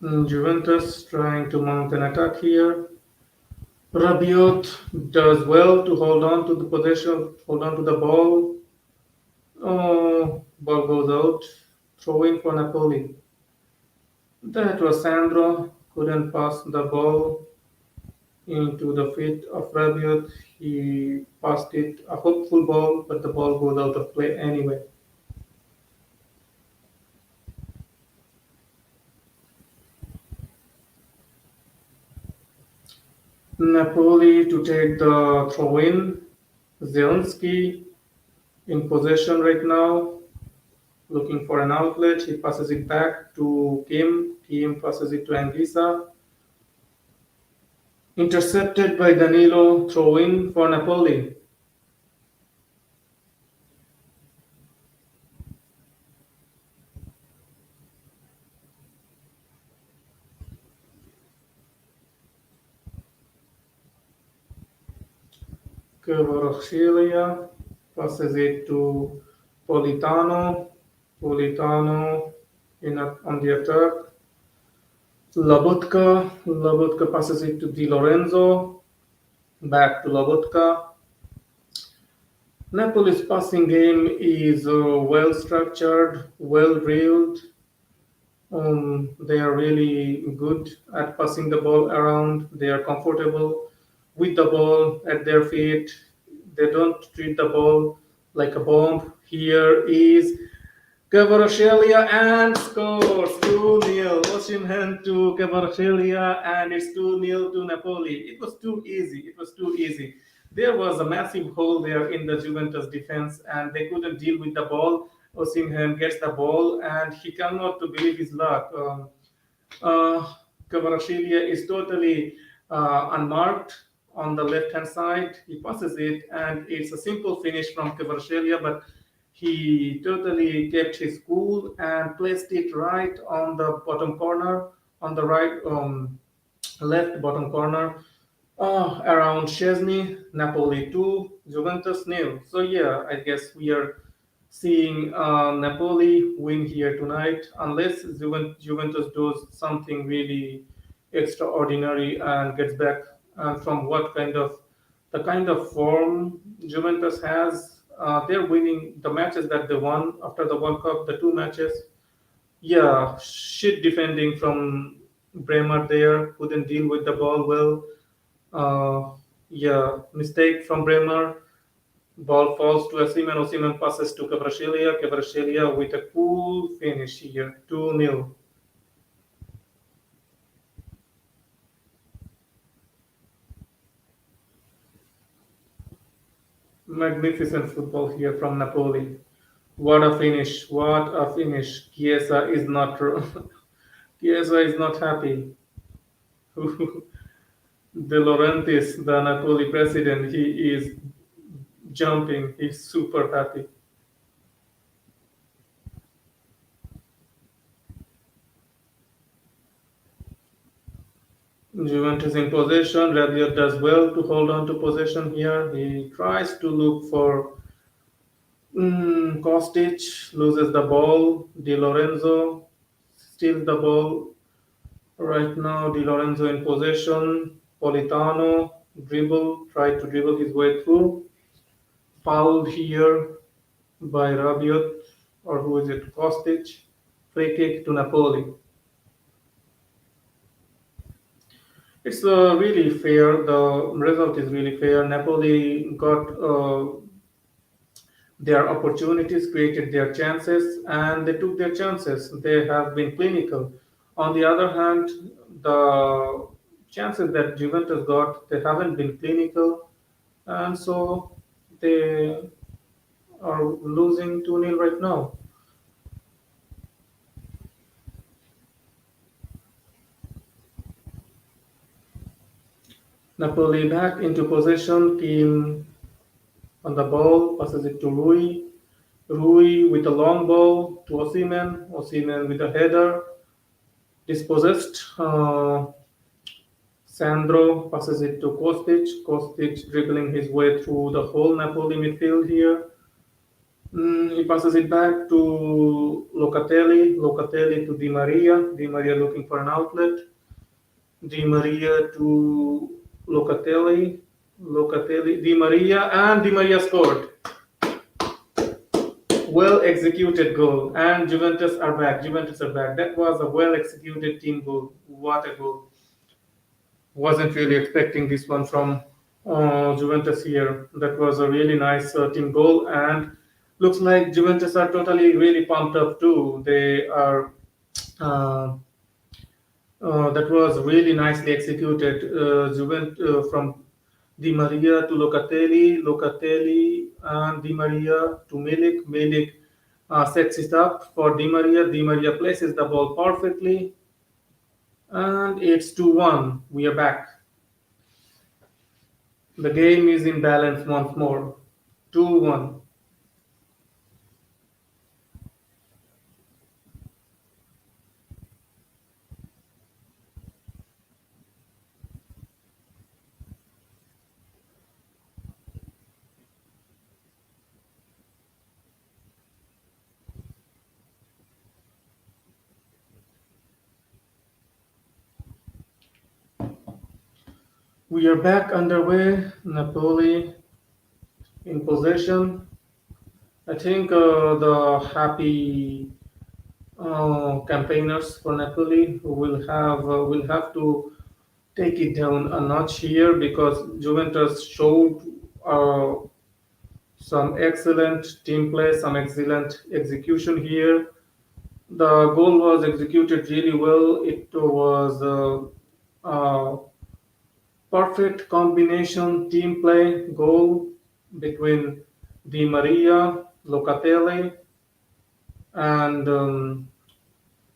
Speaker 1: Juventus trying to mount an attack here. Rabiot does well to hold on to the possession, hold on to the ball. Oh, ball goes out. Throw in for Napoli. That was Sandro. Couldn't pass the ball into the feet of Rabiot. He passed it a hopeful ball, but the ball goes out of play anyway. Napoli to take the throw in. Zelensky in possession right now, looking for an outlet. He passes it back to Kim. Kim passes it to Anguissa. Intercepted by Danilo. Throw in for Napoli. Kvaratskhelia passes it to Politano. Politano on the attack. Labutka passes it to Di Lorenzo. Back to Lobotka. Napoli's passing game is well structured, well drilled. They are really good at passing the ball around. They are comfortable with the ball at their feet. They don't treat the ball like a bomb. Here is Kvaratskhelia and scores 2-0. Osimhen to Kvaratskhelia and it's 2-0 to Napoli. It was too easy. It was too easy. There was a massive hole there in the Juventus defense and they couldn't deal with the ball. Osimhen gets the ball and he cannot to believe his luck. Uh, Kvaratskhelia is totally unmarked on the left hand side. He passes it, and it's a simple finish from Kvaratskhelia, but he totally kept his cool and placed it right on the bottom corner, on the right left bottom corner, around Chesney, Napoli 2, Juventus nil. So yeah, I guess we are seeing Napoli win here tonight, unless Juventus does something really extraordinary and gets back from what kind of the kind of form Juventus has. They're winning the matches that they won after the World Cup, the two matches. Yeah, shit defending from Bremer there, couldn't deal with the ball well. Uh, yeah, mistake from Bremer. Ball falls to Osimhen. Osimhen passes to Kvaratskhelia. Kvaratskhelia with a cool finish here, 2-0. Magnificent football here from Napoli. What a finish! What a finish! Chiesa is not Chiesa is not happy. De Laurentiis, the Napoli president, he is jumping. He's super happy. Juventus in possession. Rabiot does well to hold on to possession here. He tries to look for Kostic, loses the ball. Di Lorenzo steals the ball. Right now, Di Lorenzo in possession. Politano tried to dribble his way through. Foul here by Rabiot, or who is it? Kostic. Free kick to Napoli. It's really fair. The result is really fair. Napoli got their opportunities, created their chances, and they took their chances. They have been clinical. On the other hand, the chances that Juventus got, they haven't been clinical, and so they are losing 2-0 right now. Napoli back into possession, team on the ball, passes it to Rui. Rui with a long ball to Osimhen. Osimhen with a header, dispossessed. Sandro passes it to Kostic. Kostic dribbling his way through the whole Napoli midfield here. He passes it back to Locatelli. Locatelli to Di Maria. Di Maria looking for an outlet. Di Maria to Locatelli. Locatelli, Di Maria, and Di Maria scored. Well executed goal, and Juventus are back. Juventus are back. That was a well executed team goal. What a goal! Wasn't really expecting this one from Juventus here. That was a really nice team goal, and looks like Juventus are totally really pumped up too. They are. Uh, that was really nicely executed. From Di Maria to Locatelli, Locatelli and Di Maria to Milik. Milik sets it up for Di Maria. Di Maria places the ball perfectly, and it's 2-1. We are back. The game is in balance once more. 2-1. We are back underway. Napoli in possession. I think the happy campaigners for Napoli will have to take it down a notch here because Juventus showed uh, some excellent team play, some excellent execution here. The goal was executed really well. It was a perfect combination team play goal between Di Maria, Locatelli, and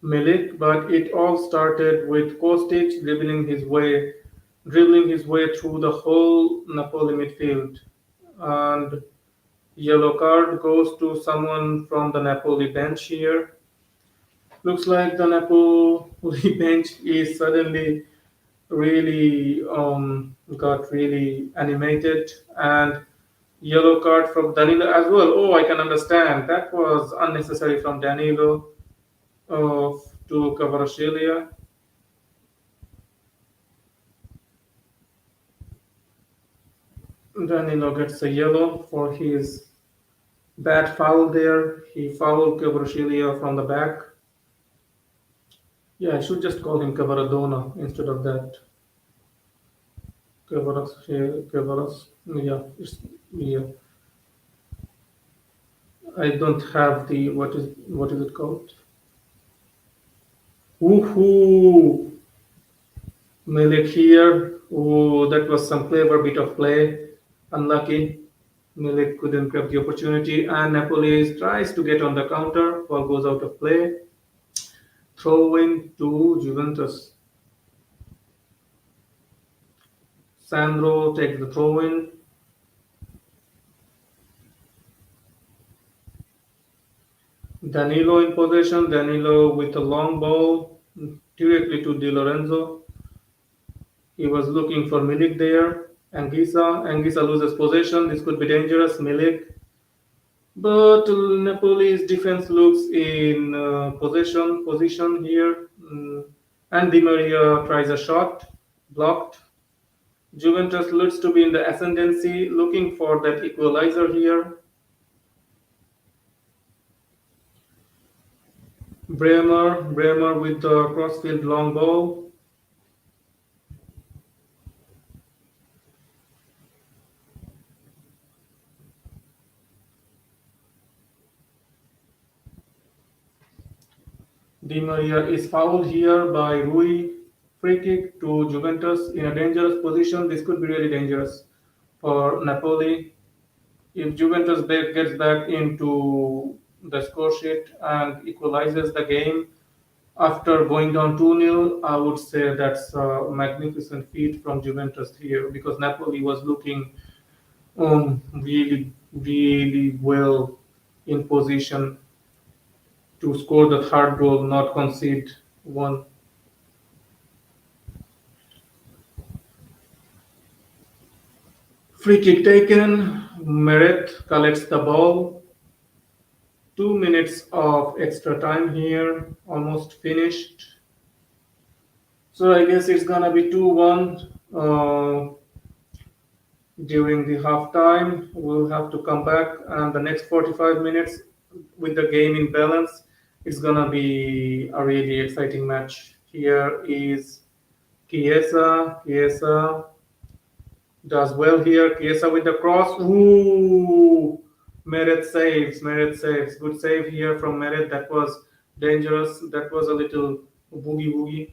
Speaker 1: Milik, but it all started with Kostic dribbling his way through the whole Napoli midfield. And yellow card goes to someone from the Napoli bench here. Looks like the Napoli bench is suddenly really got really animated, and yellow card from Danilo as well. Oh, I can understand. That was unnecessary from Danilo uh, to Kvaratskhelia. Danilo gets a yellow for his bad foul there. He fouled Kvaratskhelia from the back. Yeah, I should just call him Kvaradona instead of that. Kvaras. Yeah. I don't have the what is it called? Woohoo! Milik here. Oh, that was some clever bit of play. Unlucky. Milik couldn't grab the opportunity, and Napoli tries to get on the counter. Ball goes out of play. Throw in to Juventus. Sandro takes the throw in. Danilo in possession. Danilo with a long ball directly to Di Lorenzo. He was looking for Milik there. Anguissa loses possession. This could be dangerous. Milik. But Napoli's defense looks in possession position here. And Di Maria tries a shot. Blocked. Juventus looks to be in the ascendancy, looking for that equalizer here. Bremer with the crossfield long ball. Di Maria is fouled here by Rui. Free kick to Juventus in a dangerous position. This could be really dangerous for Napoli. If Juventus gets back into the score sheet and equalizes the game after going down 2-0, I would say that's a magnificent feat from Juventus here because Napoli was looking really well in position to score the third goal, not concede one. Free kick taken. Meret collects the ball. 2 minutes of extra time here, almost finished. So I guess it's gonna be 2-1 during the halftime. We'll have to come back, and the next 45 minutes with the game in balance, it's gonna be a really exciting match. Here is Chiesa does well here. Chiesa with the cross. Ooh! Meret saves. Good save here from Meret. That was dangerous. That was a little boogie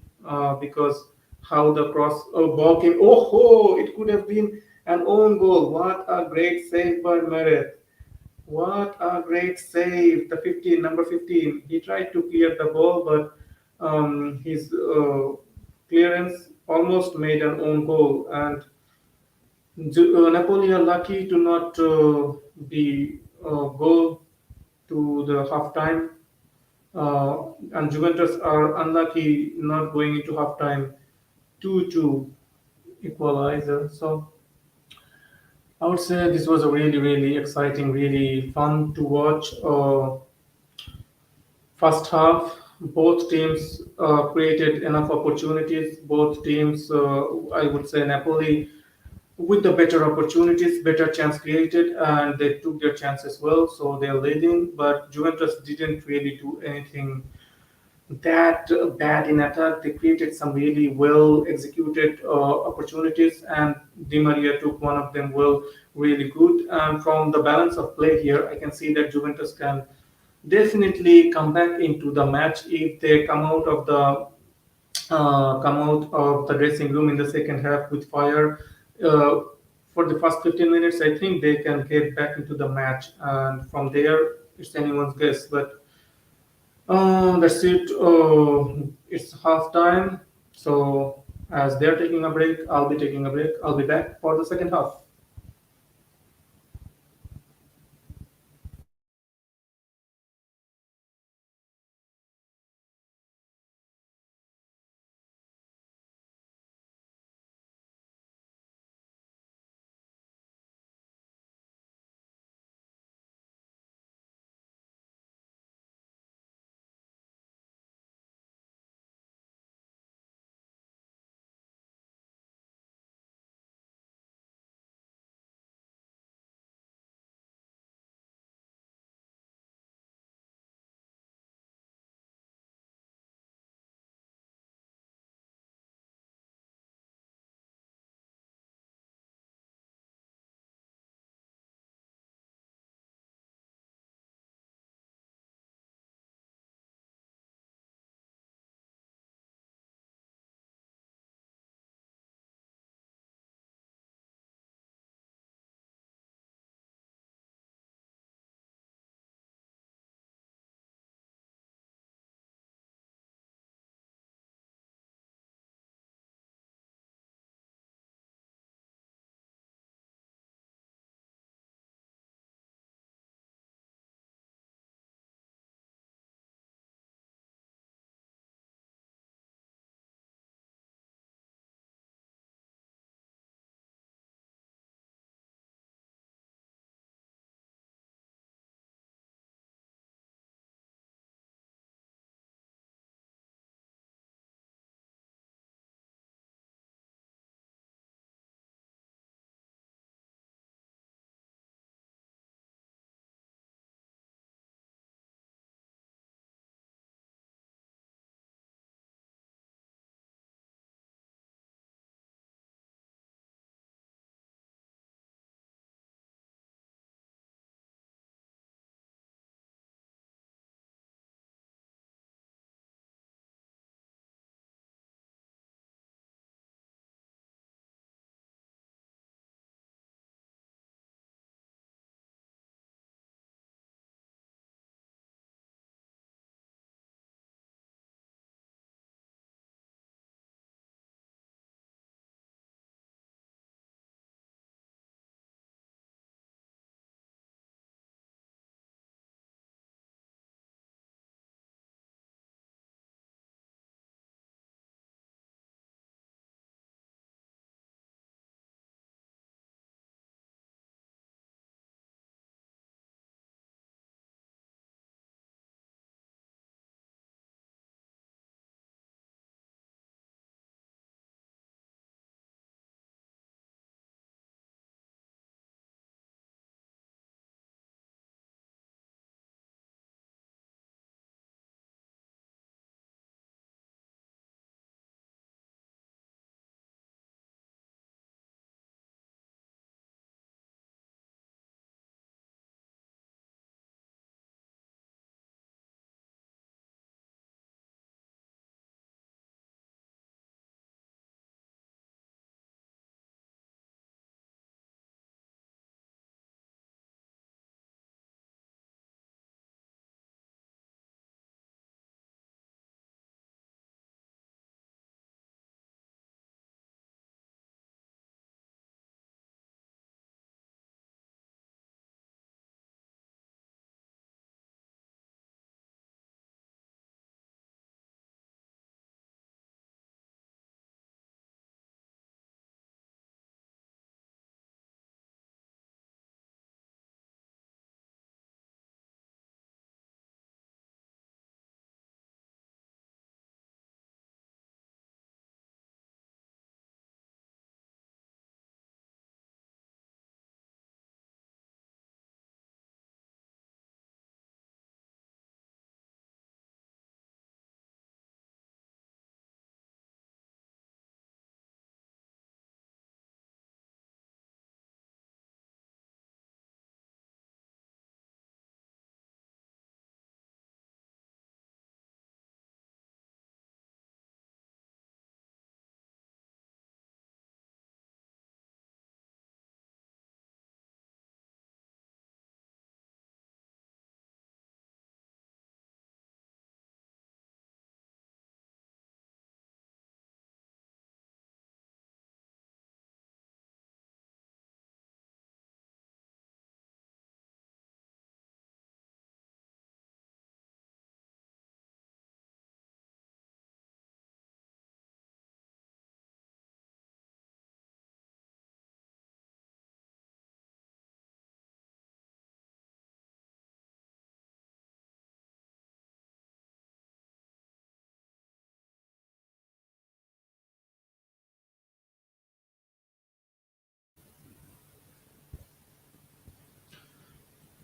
Speaker 1: because how the cross ball came. Oh, ho! It could have been an own goal. What a great save by Meret. What a great save. The 15, number 15. He tried to clear the ball, but his clearance almost made an own goal. And Napoli are lucky to not be go to the halftime, and Juventus are unlucky not going into halftime 2-2 equalizer. So I would say this was a really exciting, really fun to watch first half. Both teams created enough opportunities. Both teams, I would say, Napoli with the better opportunities, better chance created, and they took their chance as well. So they're leading, but Juventus didn't really do anything that bad in attack. They created some really well executed opportunities, and Di Maria took one of them well, really good. And from the balance of play here, I can see that Juventus can definitely come back into the match if they come out of the dressing room in the second half with fire. Uh, for the first 15 minutes, I think they can get back into the match, and from there, it's anyone's guess. But that's it. It's half time. So as they're taking a break, I'll be taking a break. I'll be back for the second half.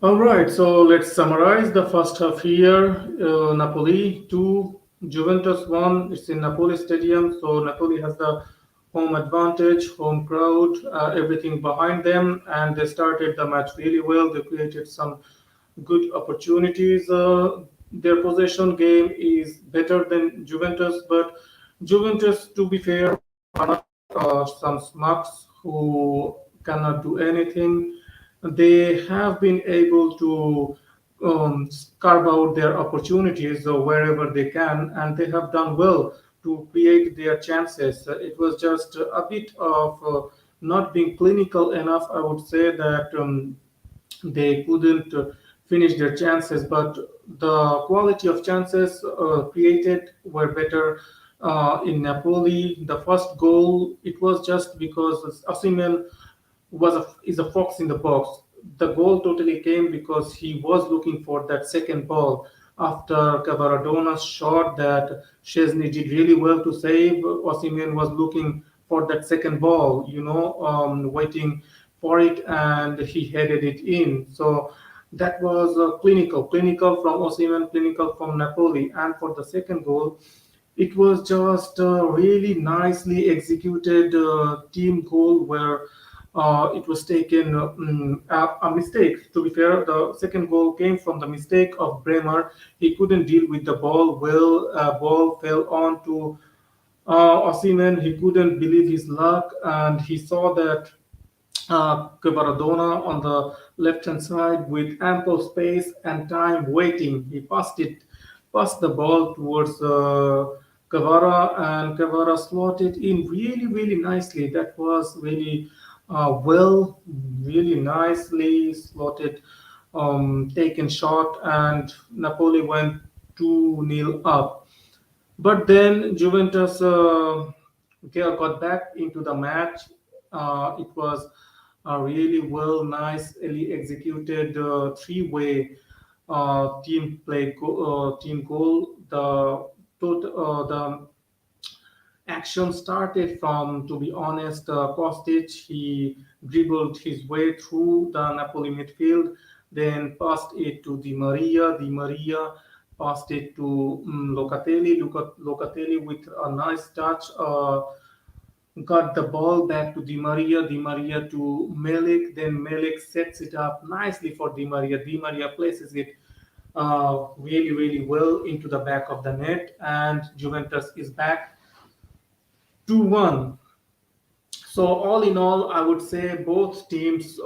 Speaker 1: All right, so let's summarize the first half here. Napoli 2, Juventus 1. It's in Napoli Stadium, so Napoli has the home advantage, home crowd, everything behind them, and they started the match really well. They created some good opportunities. Their possession game is better than Juventus, but Juventus, to be fair, some smacks who cannot do anything. They have been able to carve out their opportunities wherever they can, and they have done well to create their chances. It was just a bit of not being clinical enough, I would say, that they couldn't finish their chances, but the quality of chances created were better in Napoli. The first goal, it was just because Osimhen is a fox in the box. The goal totally came because he was looking for that second ball after Cavaradona's shot that Chesney did really well to save. Osimhen was looking for that second ball, waiting for it, and he headed it in. So that was clinical from Osimhen, clinical from Napoli. And for the second goal, it was just a really nicely executed team goal where it was taken a mistake. To be fair, the second goal came from the mistake of Bremer. He couldn't deal with the ball well. Ball fell on to Osimhen. He couldn't believe his luck, and he saw that Maradona on the left-hand side with ample space and time waiting. He passed the ball towards Cavara, and Cavara slotted in really nicely. That was really really nicely slotted, taken shot, and Napoli went 2-0 up. But then Juventus got back into the match. It was a really well, nicely executed three-way team goal. The action started from, to be honest, Kostic. He dribbled his way through the Napoli midfield, then passed it to Di Maria. Di Maria passed it to Locatelli. Locatelli with a nice touch got the ball back to Di Maria. Di Maria to Melik. Then Melik sets it up nicely for Di Maria. Di Maria places it really well into the back of the net, and Juventus is back 2-1. So all in all, I would say both teams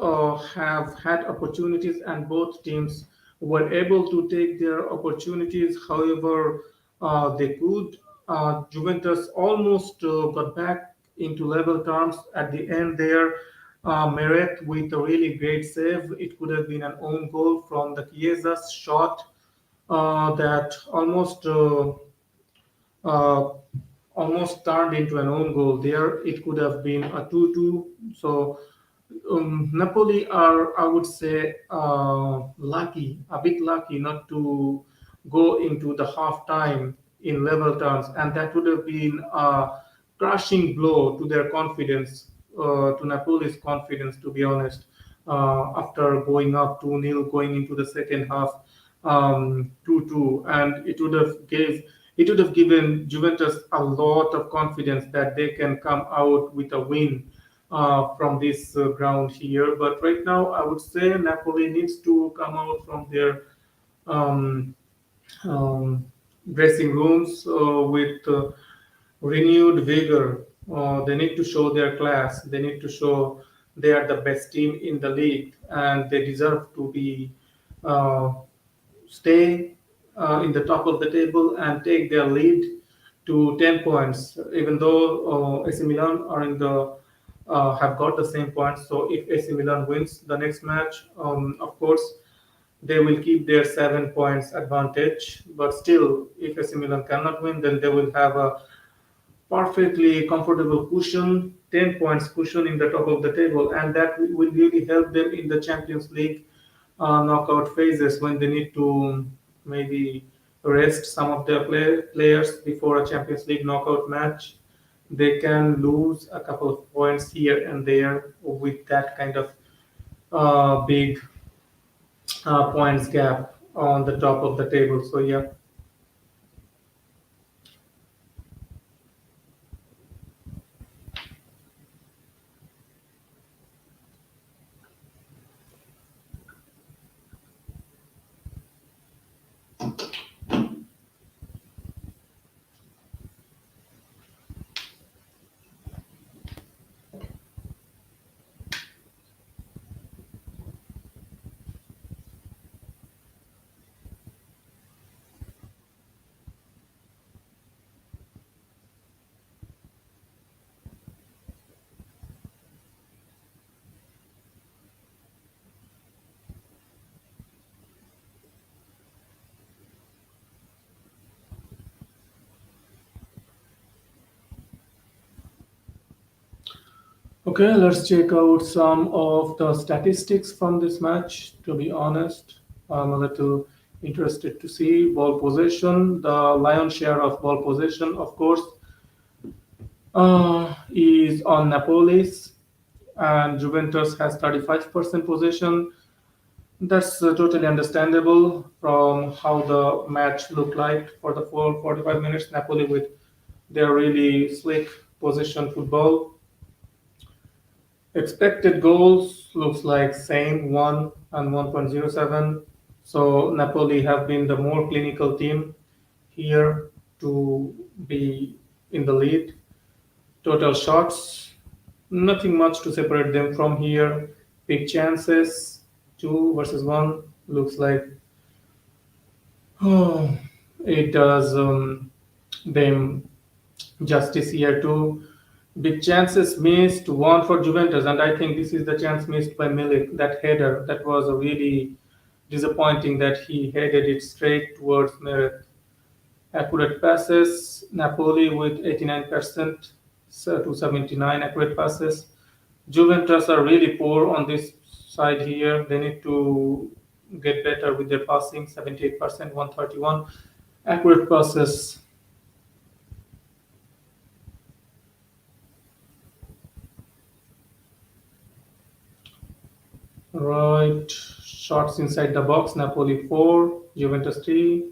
Speaker 1: have had opportunities, and both teams were able to take their opportunities however they could. Juventus almost got back into level terms at the end there. Meret with a really great save. It could have been an own goal from the Chiesa's shot that uh, almost turned into an own goal there. It could have been a 2-2. So Napoli are, I would say, lucky, a bit lucky not to go into the half time in level terms, and that would have been a crushing blow to their confidence, to Napoli's confidence, to be honest. After going up 2-0, going into the second half 2-2, and it would have given Juventus a lot of confidence that they can come out with a win from this ground here. But right now, I would say Napoli needs to come out from their um, um, dressing rooms with renewed vigor. They need to show their class. They need to show they are the best team in the league, and they deserve to be uh, stay in the top of the table and take their lead to 10 points, even though AC Milan are in the have got the same points. So if AC Milan wins the next match, of course, they will keep their 7 points advantage. But still, if AC Milan cannot win, then they will have a perfectly comfortable cushion, 10 points cushion in the top of the table, and that will really help them in the Champions League knockout phases when they need to maybe rest some of their players before a Champions League knockout match. They can lose a couple of points here and there with that kind of big points gap on the top of the table. So yeah. Okay, let's check out some of the statistics from this match. To be honest, I'm a little interested to see ball possession. The lion's share of ball possession, of course, is on Napoli's, and Juventus has 35% possession. That's totally understandable from how the match looked like for the full 45 minutes. Napoli with their really slick possession football. Expected goals looks like same 1 and 1.07. So Napoli have been the more clinical team here to be in the lead. Total shots, nothing much to separate them from here. Big chances, 2 versus 1 looks like oh, it does them justice here too. Big chances missed, one for Juventus, and I think this is the chance missed by Milik. That header, that was a really disappointing that he headed it straight towards Meret. Accurate passes, Napoli with 89% to 79 accurate passes. Juventus are really poor on this side here. They need to get better with their passing, 78%, 131 accurate passes. Right, shots inside the box, Napoli 4, Juventus 3.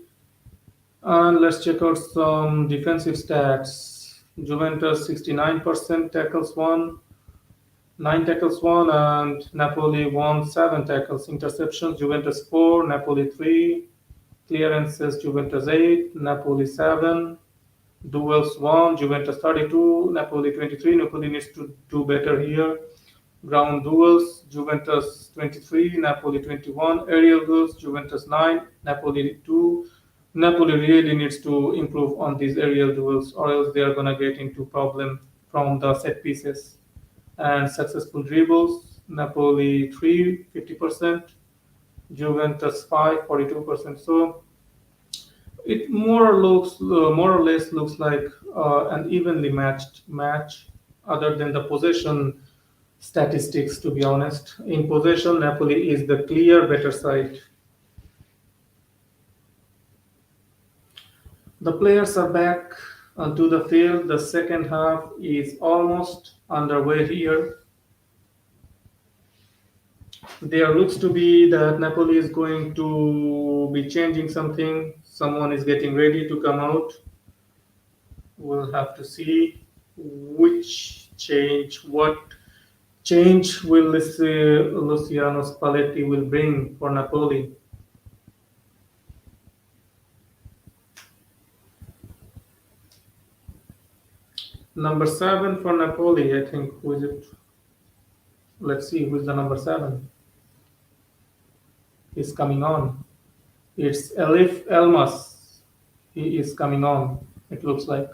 Speaker 1: And let's check out some defensive stats. Juventus 69% tackles won, 9 tackles won, and Napoli won 7 tackles. Interceptions, Juventus 4, Napoli 3. Clearances, Juventus 8, Napoli 7. Duels won, Juventus 32, Napoli 23. Napoli needs to do better here. Ground duels, Juventus 23, Napoli 21. Aerial duels, Juventus 9, Napoli 2. Napoli really needs to improve on these aerial duels, or else they are gonna get into problem from the set pieces. And successful dribbles, Napoli 3, 50%, Juventus 5, 42%. So it more or less looks like an evenly matched match, other than the possession statistics. To be honest, in possession, Napoli is the clear better side. The players are back onto the field. The second half is almost underway here. There looks to be that Napoli is going to be changing something. Someone is getting ready to come out. We'll have to see what change will Luciano Spalletti will bring for Napoli. Number 7 for Napoli, I think. Who is it? Let's see who's the number 7. He's coming on. It's Elif Elmas. He is coming on, it looks like.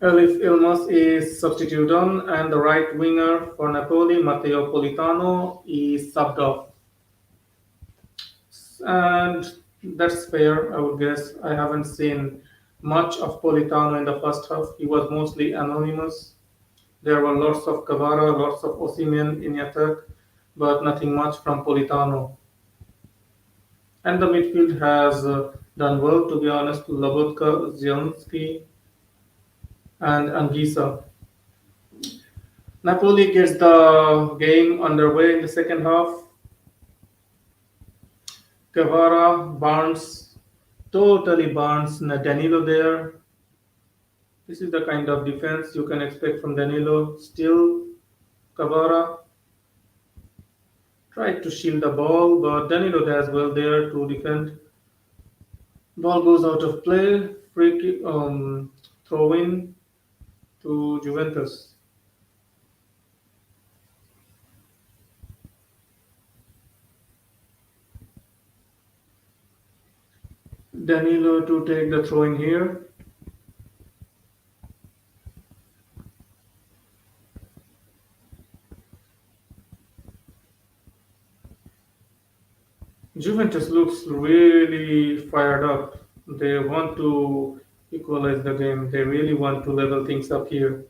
Speaker 1: Elif Elmas is substituted on, and the right winger for Napoli, Matteo Politano, is subbed off. And that's fair, I would guess. I haven't seen much of Politano in the first half. He was mostly anonymous. There were lots of Cavara, lots of Osimhen in attack, but nothing much from Politano. And the midfield has done well, to be honest. Lobotka, Zielinski, and Anguissa. Napoli gets the game underway in the second half. Guevara, Barnes, totally Barnes, Danilo there. This is the kind of defense you can expect from Danilo. Still, Guevara tried to shield the ball, but Danilo does well there to defend. Ball goes out of play. Free kick, throw in to Juventus. Danilo to take the throw in here. Juventus looks really fired up. They want to equalize the game. They really want to level things up here.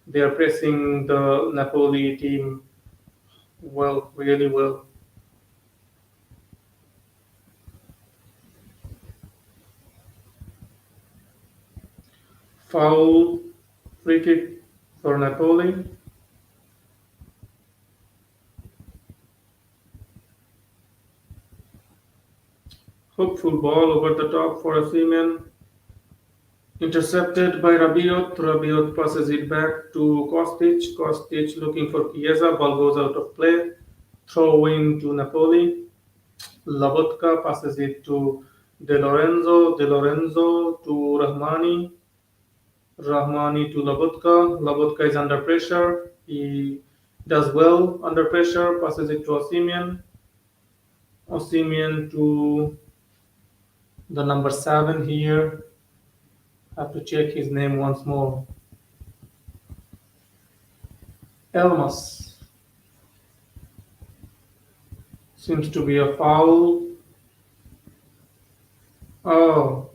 Speaker 1: They are pressing the Napoli team well, really well. Foul, free kick for Napoli. Hopeful ball over the top for Osimhen. Intercepted by Rabiot. Rabiot passes it back to Kostic. Kostic looking for Chiesa. Ball goes out of play. Throw in to Napoli. Lobotka passes it to De Lorenzo. De Lorenzo to Rahmani. Rahmani to Lobotka. Lobotka is under pressure. He does well under pressure. Passes it to Osimhen. Osimhen to the number 7 here. Have to check his name once more. Elmas. Seems to be a foul. Oh,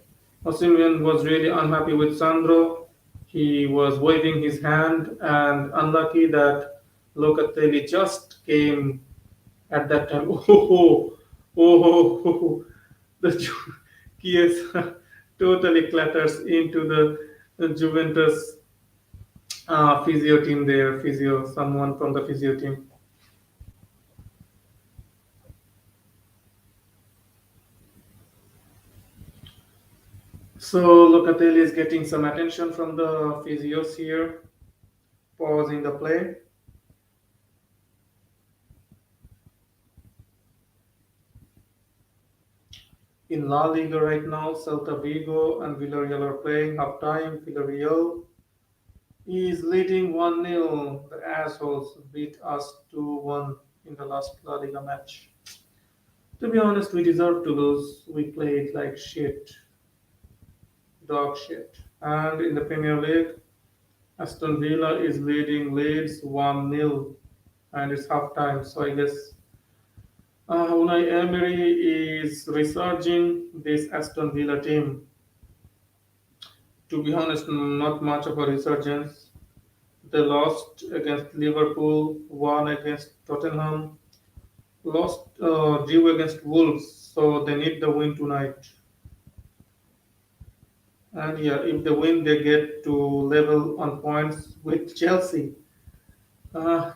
Speaker 1: Osimhen was really unhappy with Sandro. He was waving his hand, and unlucky that Locatelli just came at that time. Oh, the Chiesa totally clatters into the Juventus physio team there. Physio, someone from the physio team. So Locatelli is getting some attention from the physios here. Pausing the play. In La Liga right now, Celta Vigo and Villarreal are playing half time. Villarreal is leading 1-0. The assholes beat us 2-1 in the last La Liga match. To be honest, we deserve to lose. We played like shit, dog shit. And in the Premier League, Aston Villa is leading Leeds 1-0, and it's half time. So I guess Unai Emery is resurging this Aston Villa team. To be honest, not much of a resurgence. They lost against Liverpool, won against Tottenham, lost drew against Wolves, so they need the win tonight. And yeah, if they win, they get to level on points with Chelsea.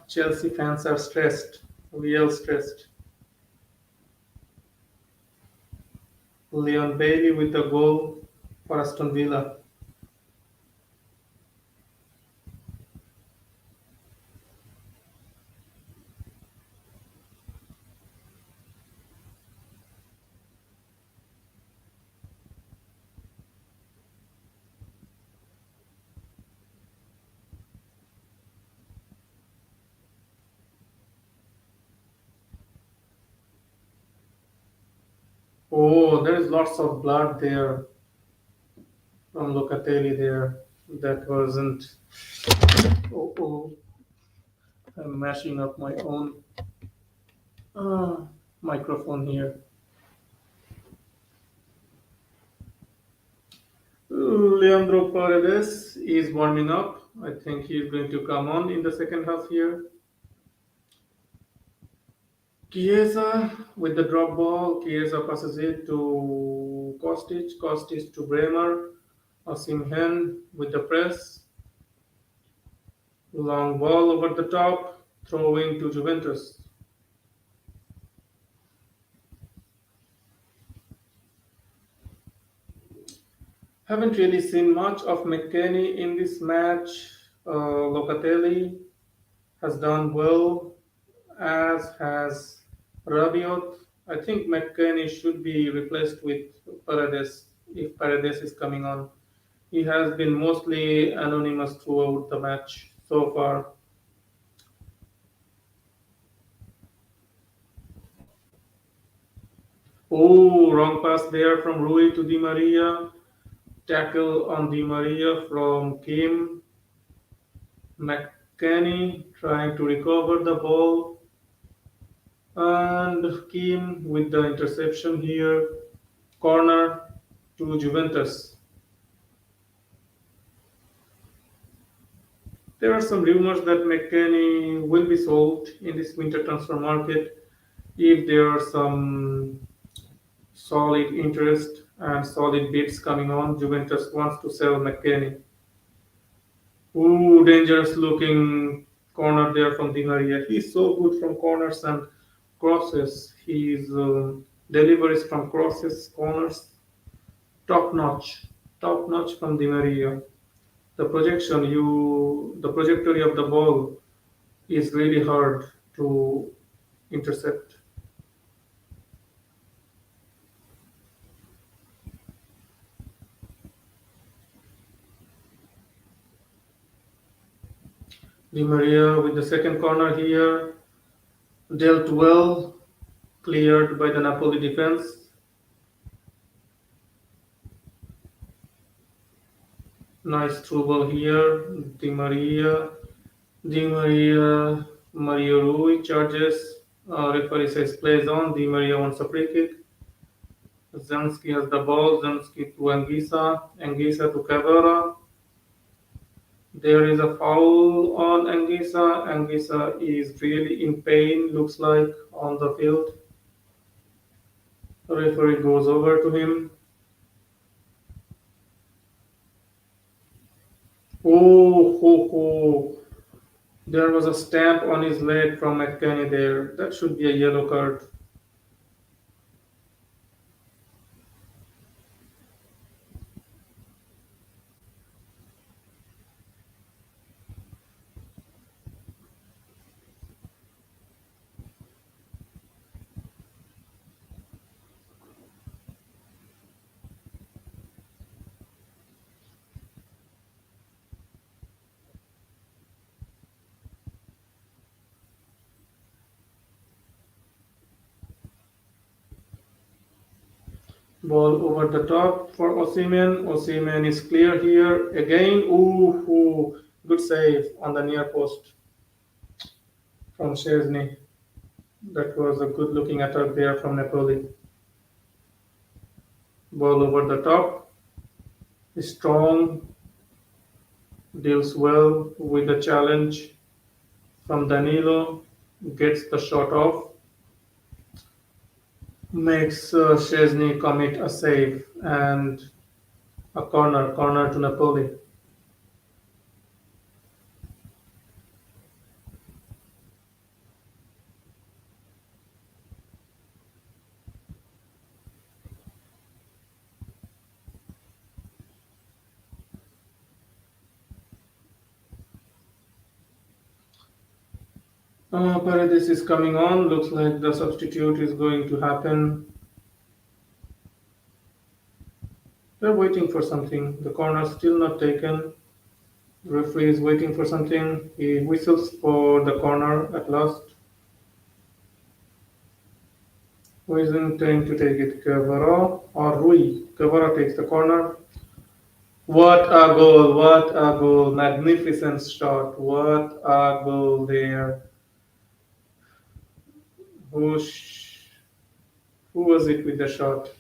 Speaker 1: Chelsea fans are stressed, real stressed. Leon Bailey with the goal for Aston Villa. Oh, there is lots of blood there from Locatelli there. That wasn't. Oh, I'm mashing up my own uh, microphone here. Leandro Paredes is warming up. I think he's going to come on in the second half here. Chiesa with the drop ball. Chiesa passes it to Kostic. Kostic to Bremer. Osimhen with the press. Long ball over the top. Throwing to Juventus. Haven't really seen much of McKennie in this match. Locatelli has done well, as has Rabiot. I think McKennie should be replaced with Paredes if Paredes is coming on. He has been mostly anonymous throughout the match so far. Oh, wrong pass there from Rui to Di Maria. Tackle on Di Maria from Kim. McKennie trying to recover the ball. And Kim with the interception here. Corner to Juventus. There are some rumors that McKennie will be sold in this winter transfer market if there are some solid interest and solid bids coming on. Juventus wants to sell McKennie. Ooh, dangerous looking corner there from Di Maria. He's so good from corners and crosses. His deliveries from crosses, corners, top notch, top notch from Di Maria. The trajectory of the ball is really hard to intercept. Di Maria with the second corner here, dealt well, cleared by the Napoli defense. Nice through ball here. Di Maria, Di Maria, Mario Rui charges. Referee says plays on. Di Maria wants a free kick. Zemski has the ball. Zemski to Anguissa. Anguissa to Cavara. There is a foul on Anguissa. Anguissa is really in pain, looks like, on the field. The referee goes over to him. Oh, ho, ho. There was a stamp on his leg from McKennie there. That should be a yellow card. Ball over the top for Osimhen. Osimhen is clear here. Again, ooh, ooh. Good save on the near post from Szczesny. That was a good looking attack there from Napoli. Ball over the top. Strong, deals well with the challenge from Danilo. Gets the shot off. Makes Szczesny commit a save and a corner to Napoli. Paredes is coming on. Looks like the substitute is going to happen. They're waiting for something. The corner still not taken. The referee is waiting for something. He whistles for the corner at last. Who is intending to take it? Cavara or Rui? Cavara takes the corner. What a goal! What a goal! Magnificent shot! What a goal there! Whoosh! Who was it with the shot?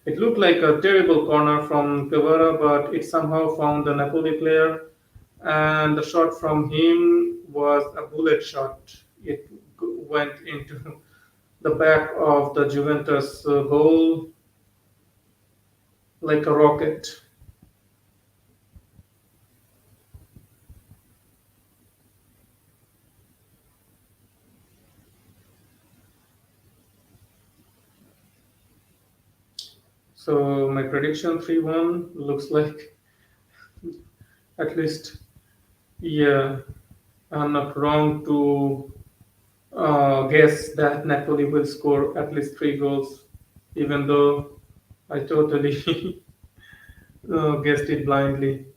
Speaker 1: It looked like a terrible corner from Cavara, but it somehow found the Napoli player, and the shot from him was a bullet shot. It went into the back of the Juventus goal like a rocket. So my prediction 3-1 looks like at least, yeah, I'm not wrong to guess that Napoli will score at least 3 goals, even though I totally guessed it blindly.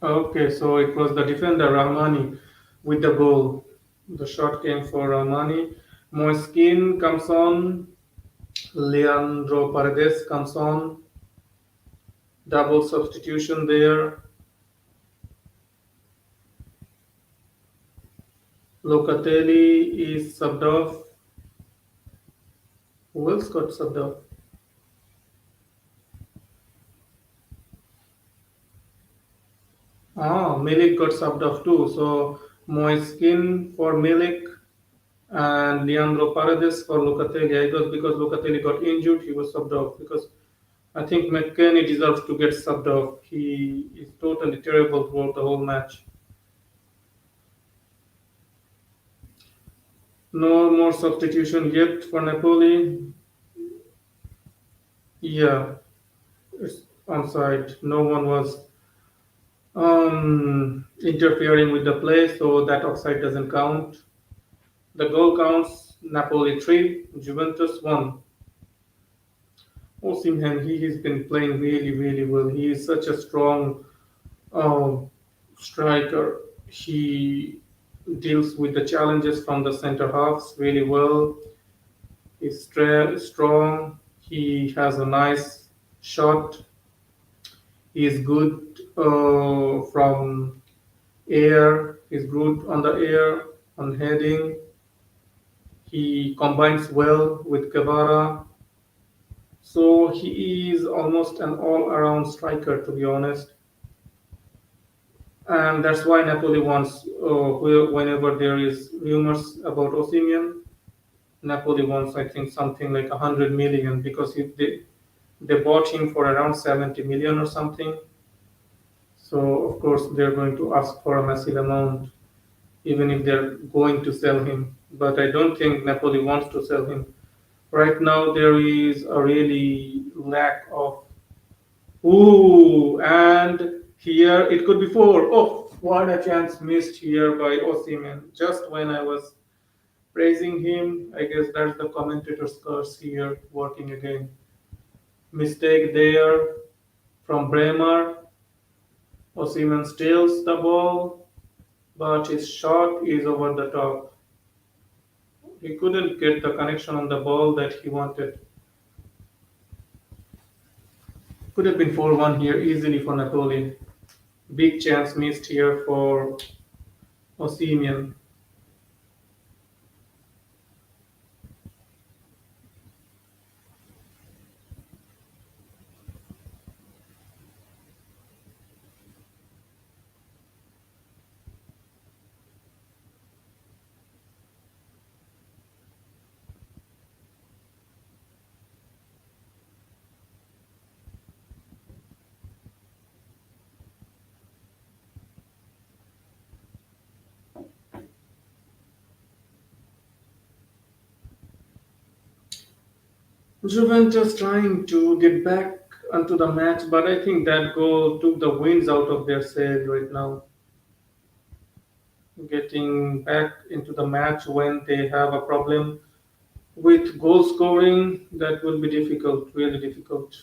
Speaker 1: Okay, so it was the defender Rahmani with the goal. The shot came for Rahmani. Moiskin comes on. Leandro Paredes comes on. Double substitution there. Locatelli is subbed off. Who else got subbed off? Ah, Milik got subbed off too. So Moiskin for Milik and Leandro Paredes for Locatelli. I guess because Locatelli got injured, he was subbed off because I think McKennie deserves to get subbed off. He is totally terrible throughout the whole match. No more substitution yet for Napoli. Yeah, it's onside. No one was interfering with the play, so that offside doesn't count. The goal counts. Napoli 3, Juventus 1. Osimhen, he has been playing really, really well. He is such a strong um, striker. He deals with the challenges from the center halves really well. He's strong. He has a nice shot. He is good from air. He's good on the air, on heading. He combines well with Guevara. So he is almost an all-around striker, to be honest. And that's why Napoli wants, whenever there is rumors about Osimhen, Napoli wants, I think, something like 100 million because if they bought him for around 70 million or something. So of course they're going to ask for a massive amount, even if they're going to sell him. But I don't think Napoli wants to sell him. Right now there is a really lack of. Ooh, and here it could be four. Oh, what a chance missed here by Osimhen. Just when I was praising him, I guess that's the commentator's curse here working again. Mistake there from Bremer. Osimhen steals the ball, but his shot is over the top. He couldn't get the connection on the ball that he wanted. Could have been 4-1 here easily for Napoli. Big chance missed here for Osimhen. Juventus trying to get back onto the match, but I think that goal took the winds out of their sail right now. Getting back into the match when they have a problem with goal scoring, that will be difficult, really difficult.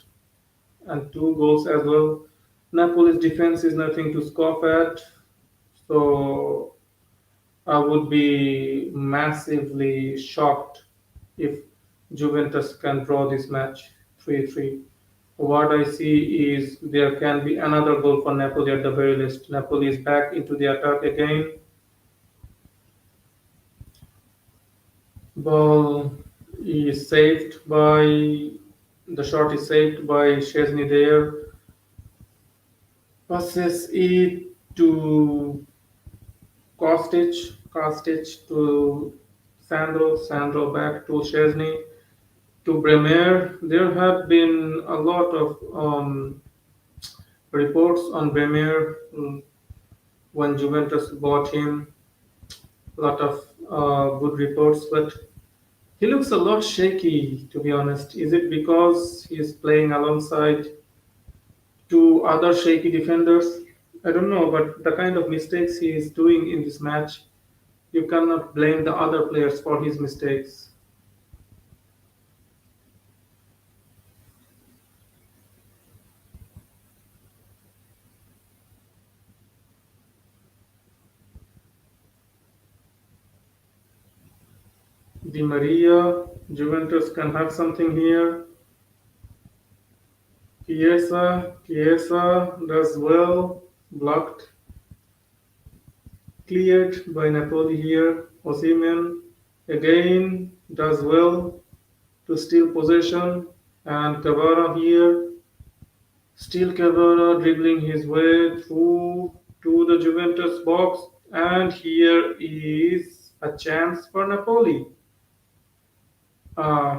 Speaker 1: And 2 goals as well. Napoli's defense is nothing to scoff at, so I would be massively shocked if Juventus can draw this match 3-3. What I see is there can be another goal for Napoli at the very least. Napoli is back into the attack again, Ball is saved by the shot is saved by Chesney there. Passes it to Kostic to Sandro back to Chesney to Bremer. There have been a lot of reports on Bremer when Juventus bought him. A lot of good reports, but he looks a lot shaky, to be honest. Is it because he's playing alongside two other shaky defenders? I don't know, but the kind of mistakes he is doing in this match, you cannot blame the other players for his mistakes. Di Maria, Juventus can have something here. Chiesa does well, blocked, cleared by Napoli here. Osimhen again does well to steal possession, and Cavara here. Still Cavara dribbling his way through to the Juventus box, and here is a chance for Napoli.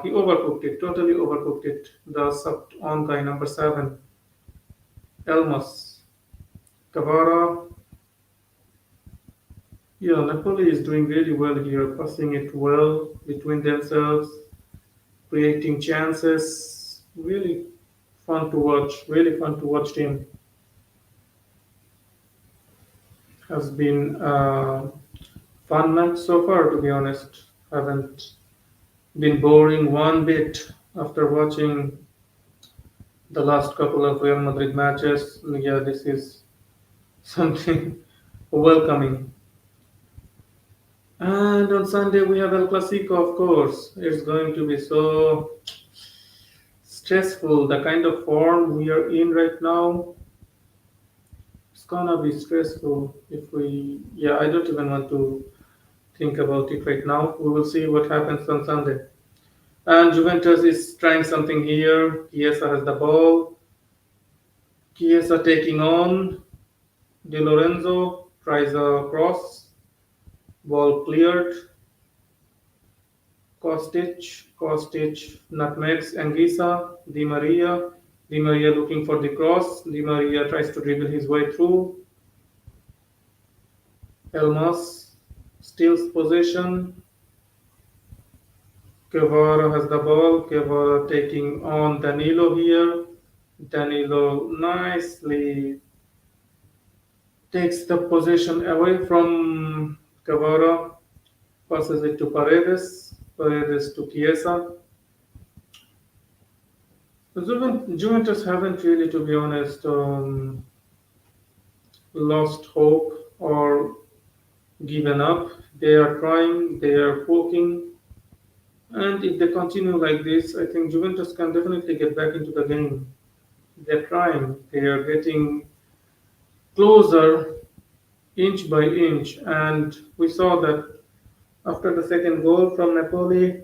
Speaker 1: He overcooked it, totally overcooked it. The sub on guy number 7, Elmas. Cavara. Yeah, Napoli is doing really well here, passing it well between themselves, creating chances. Really fun to watch. Really fun to watch team. Has been a fun match so far, to be honest. Haven't been boring one bit after watching the last couple of Real Madrid matches. Yeah, this is something welcoming. And on Sunday we have El Clasico, of course. It's going to be so stressful. The kind of form we are in right now, it's gonna be stressful if we. Yeah, I don't even want to think about it right now. We will see what happens on Sunday. And Juventus is trying something here. Chiesa has the ball. Chiesa taking on. Di Lorenzo tries a cross. Ball cleared. Kostic nutmegs Anguissa. Di Maria looking for the cross. Di Maria tries to dribble his way through. Elmas steals possession. Guevara has the ball. Guevara taking on Danilo here. Danilo nicely takes the possession away from Guevara, passes it to Paredes. Paredes to Chiesa. Juventus haven't really, to be honest, lost hope or given up. They are trying, they are poking, and if they continue like this, I think Juventus can definitely get back into the game. They're trying, they are getting closer inch by inch, and we saw that after the second goal from Napoli,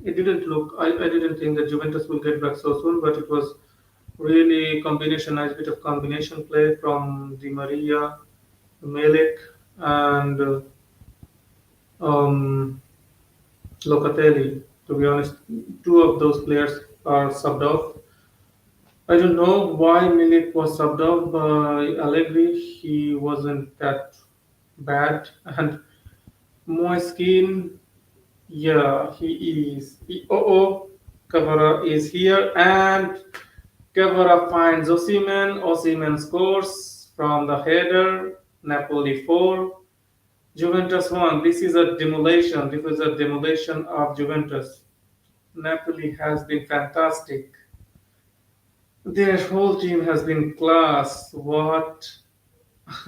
Speaker 1: it didn't look. I didn't think that Juventus will get back so soon, but it was really combination, nice bit of combination play from Di Maria, Milik, and um, Locatelli. To be honest, two of those players are subbed off. I don't know why Milik was subbed off by Allegri. He wasn't that bad, and Moiskin, yeah, he is. Cavara is here, and Cavara finds Osimhen. Osimhen scores from the header. Napoli 4, Juventus 1. This is a demolition. This is a demolition of Juventus. Napoli has been fantastic. Their whole team has been class. What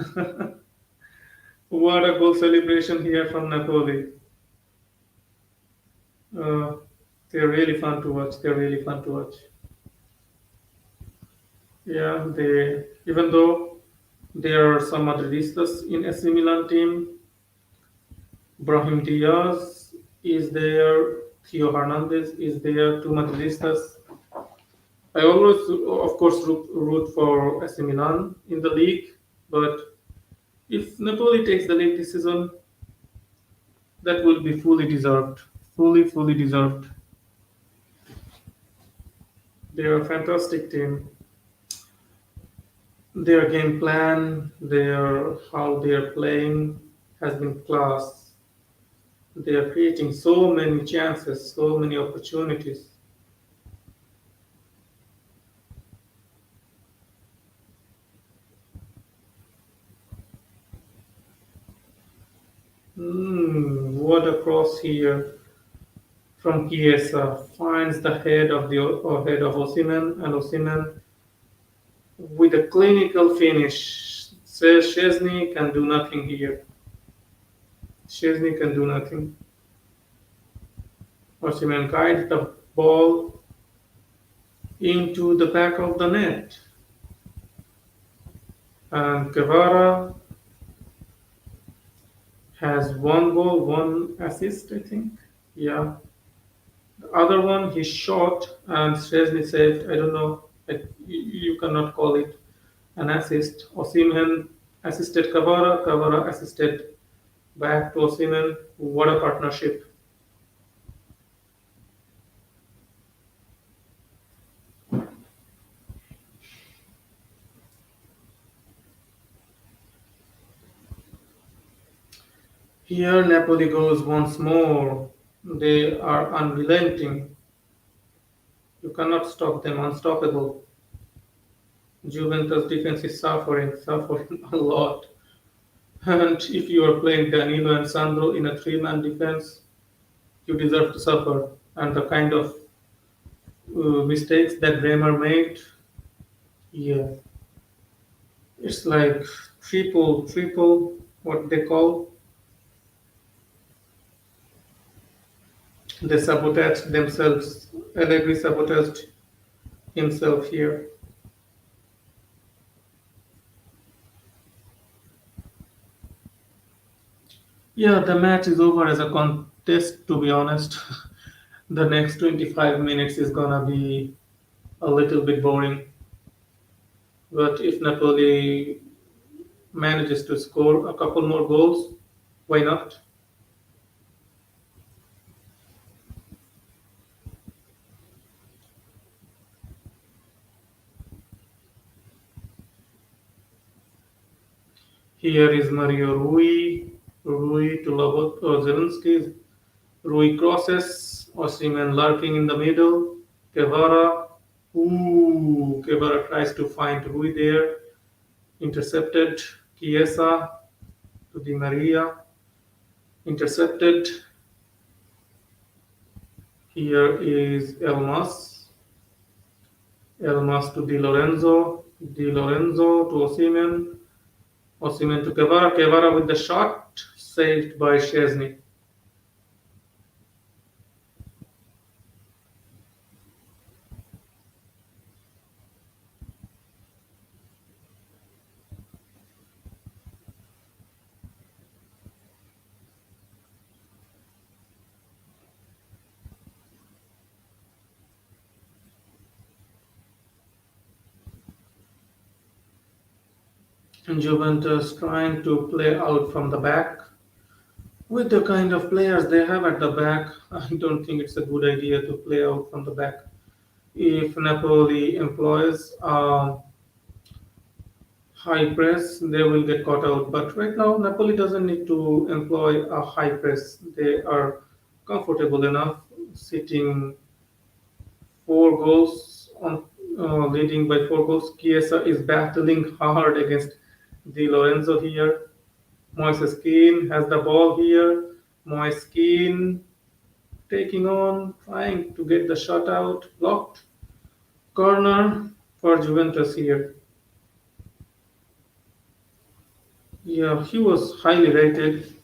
Speaker 1: a goal celebration here from Napoli. Uh, they're really fun to watch. They're really fun to watch. Yeah, they even though there are some Madridistas in AC Milan team, Brahim Diaz is there, Theo Hernandez is there, two Madridistas. I always, of course, root for AC Milan in the league, but if Napoli takes the league this season, that will be fully deserved. Fully deserved. They are a fantastic team. Their game plan, their how they are playing has been class. They are creating so many chances, so many opportunities. What a cross here from Chiesa finds the head of Osimhen, and Osimhen with a clinical finish says Chesney can do nothing here. Chesney can do nothing. Osimhen guides the ball into the back of the net, and Guevara has one goal, one assist, I think. Yeah. The other one he shot and Chesney saved. I don't know. You cannot call it an assist. Osimhen assisted Kavara. Kavara assisted back to Osimhen. What a partnership. Here Napoli goes once more. They are unrelenting. You cannot stop them. Unstoppable. Juventus defense is suffering a lot. And if you are playing Danilo and Sandro in a three-man defense, you deserve to suffer. And the kind of mistakes that Bremer made, yeah, it's like triple, what they call. They sabotaged themselves. Allegri sabotaged himself here. Yeah, the match is over as a contest, to be honest. The next 25 minutes is gonna be a little bit boring. But if Napoli manages to score a couple more goals, why not? Here is Mario Rui. Rui to Zelensky. Rui crosses. Osimhen lurking in the middle. Guevara. Guevara tries to find Rui there. Intercepted. Chiesa to Di Maria. Intercepted. Here is Elmas. Elmas to Di Lorenzo. Di Lorenzo to Osimhen. Osimhen to Guevara. Guevara with the shot. Saved by Chesney. Juventus trying to play out from the back. With the kind of players they have at the back, I don't think it's a good idea to play out from the back. If Napoli employs high press, they will get caught out. But right now, Napoli doesn't need to employ a high press. They are comfortable enough sitting 4 goals on leading by 4 goals. Chiesa is battling hard against Di Lorenzo here. Moises Keane has the ball here. Moise Keane taking on, trying to get the shot out, blocked. Corner for Juventus here. Yeah, he was highly rated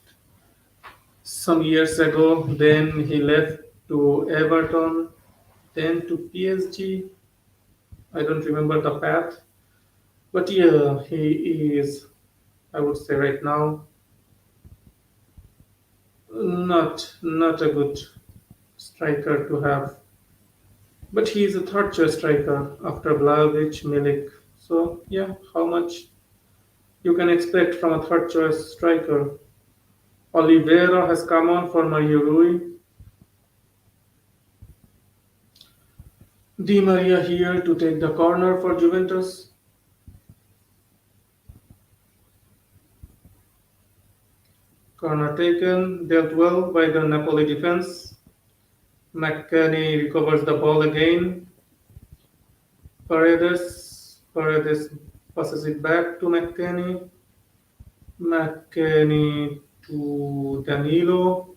Speaker 1: some years ago. Then he left to Everton, then to PSG. I don't remember the path, but yeah, he is. I would say right now Not a good striker to have, but he is a third choice striker after Vlahovic, Milik. So yeah, how much you can expect from a third choice striker? Oliveira has come on for Mario Rui. Di Maria here to take the corner for Juventus. Corner taken, dealt well by the Napoli defense. McKennie recovers the ball again. Paredes passes it back to McKennie. McKennie to Danilo.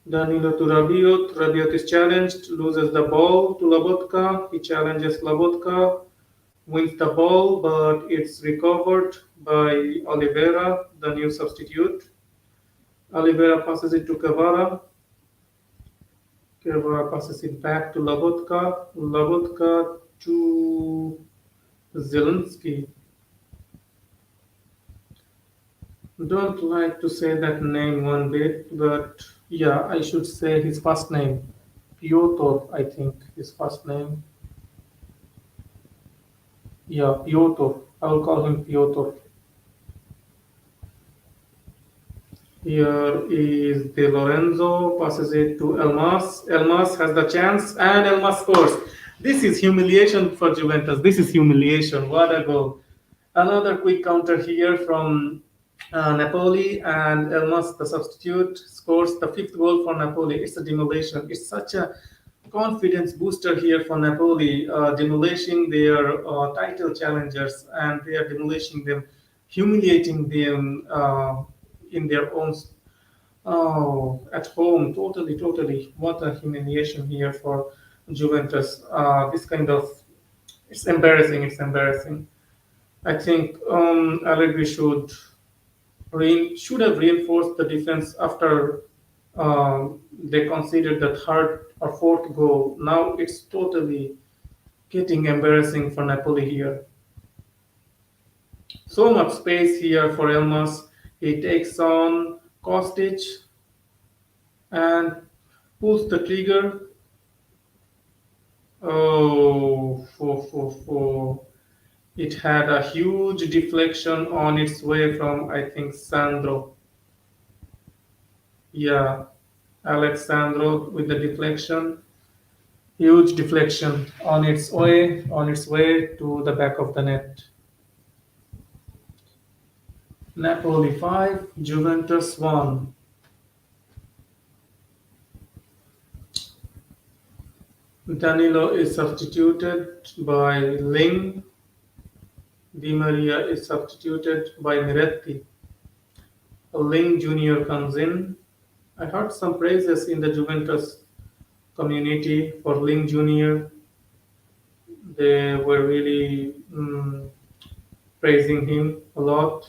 Speaker 1: Danilo to Rabiot. Rabiot is challenged, loses the ball to Lobotka. He challenges Lobotka, wins the ball, but it's recovered by Oliveira, the new substitute. Oliveira passes it to Cavara. Cavara passes it back to Lobotka. Lobotka to Zelensky. Don't like to say that name one bit, but yeah, I should say his first name. Piotr, I think his first name. Yeah, Piotr. I will call him Piotr. Here is De Lorenzo, passes it to Elmas. Elmas has the chance, and Elmas scores. This is humiliation for Juventus. This is humiliation. What a goal. Another quick counter here from Napoli, and Elmas, the substitute, scores the fifth goal for Napoli. It's a demolition. It's such a confidence booster here for Napoli, demolishing their title challengers, and they are demolishing them, humiliating them in their own. Oh, at home, totally, totally. What a humiliation here for Juventus. This kind of, it's embarrassing. It's embarrassing. I think Allegri should have reinforced the defense after they conceded the third or fourth goal. Now it's totally getting embarrassing for Napoli here. So much space here for Elmas. He takes on Kostic and pulls the trigger. Oh, it had a huge deflection on its way from, I think, Sandro. Yeah, Alexandro with the deflection. Huge deflection on its way to the back of the net. Napoli 5, Juventus 1. Danilo is substituted by Ling. Di Maria is substituted by Miretti. Ling Jr. comes in. I heard some praises in the Juventus community for Ling Jr. They were really praising him a lot.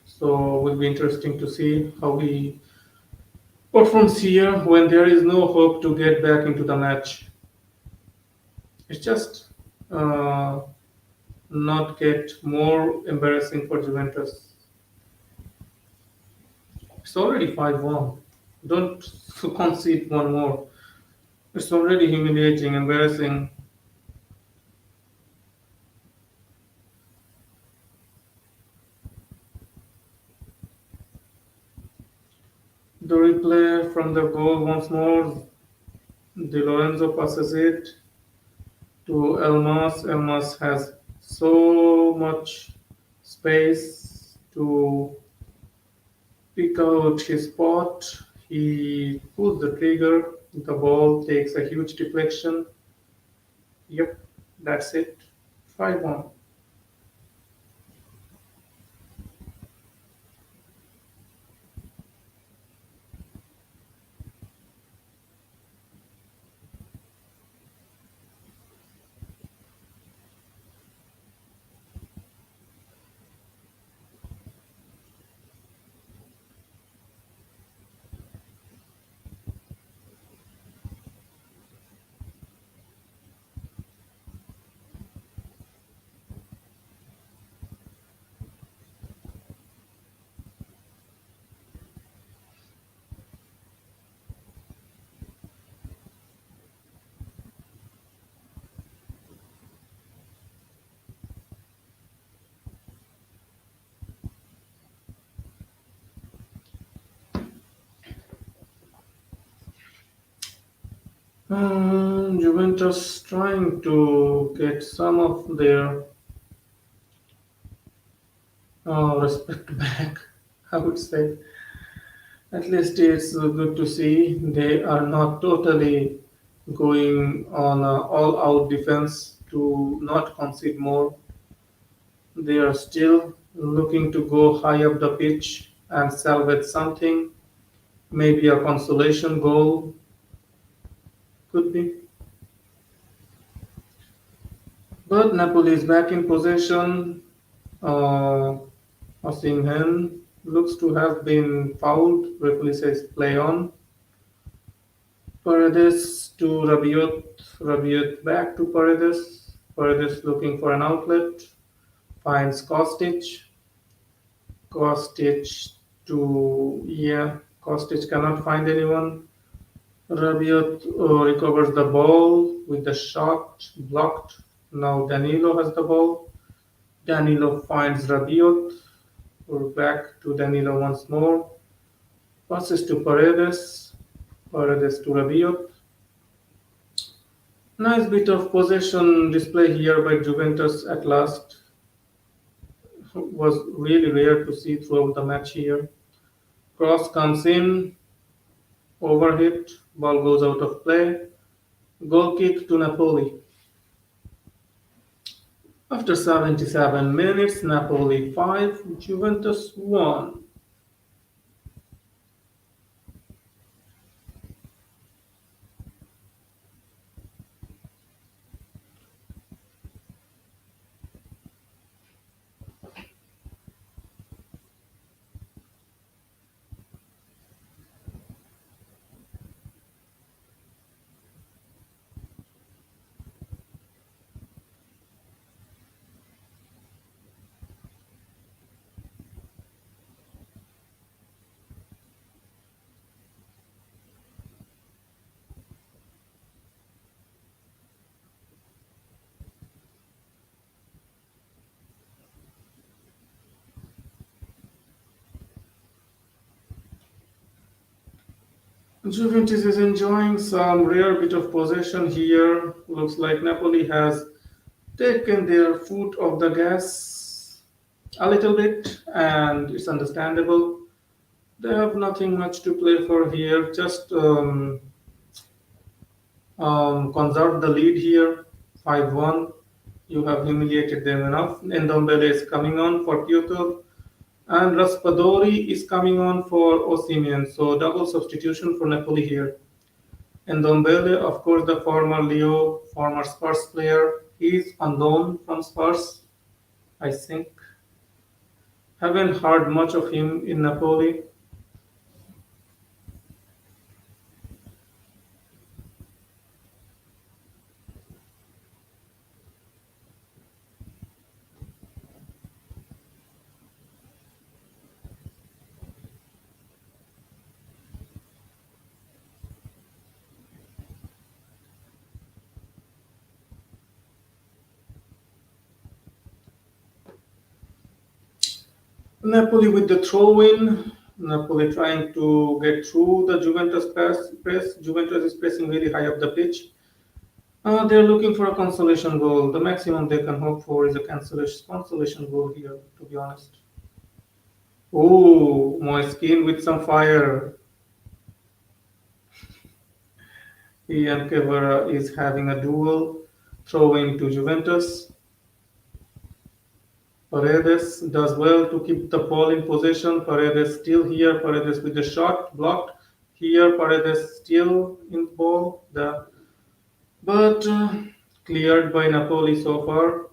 Speaker 1: So it will be interesting to see how he performs here when there is no hope to get back into the match. It's just uh, not get more embarrassing for Juventus. It's already 5-1. Don't concede one more. It's already humiliating, embarrassing. The replay from the goal once more. De Lorenzo passes it to Elmas. Elmas has so much space to pick out his spot. He pulls the trigger. The ball takes a huge deflection. Yep, that's it. 5-1. Juventus trying to get some of their respect back, I would say. At least it's good to see they are not totally going on all out defense to not concede more. They are still looking to go high up the pitch and salvage something. Maybe a consolation goal could be. But Napoli is back in possession. Uh, Osimhen looks to have been fouled. Referee says play on. Paredes to Rabiot. Rabiot back to Paredes. Paredes looking for an outlet. Finds Kostic. Kostic to, yeah, Kostic cannot find anyone. Rabiot recovers the ball with the shot blocked. Now Danilo has the ball. Danilo finds Rabiot. We're back to Danilo once more. Passes to Paredes. Paredes to Rabiot. Nice bit of possession display here by Juventus at last. Was really rare to see throughout the match here. Cross comes in, overhit, ball goes out of play. Goal kick to Napoli. After 77 minutes, Napoli 5, Juventus 1. Juventus is enjoying some rare bit of possession here. Looks like Napoli has taken their foot off the gas a little bit, and it's understandable. They have nothing much to play for here. Just conserve the lead here, 5-1. You have humiliated them enough. Ndombele is coming on for Kyoto, and Raspadori is coming on for Osimhen. So double substitution for Napoli here. Ndombele, of course, the former Leo, former Spurs player, he's on loan from Spurs, I think. Haven't heard much of him in Napoli. Napoli with the throw-in. Napoli trying to get through the Juventus press. Juventus is pressing really high up the pitch. They're looking for a consolation goal. The maximum they can hope for is a consolation goal here, to be honest. Oh, my skin with some fire. Ian Kevara is having a duel. Throw-in to Juventus. Paredes does well to keep the ball in possession. Paredes still here. Paredes with the shot blocked. Here, Paredes still in ball. But cleared by Napoli so far.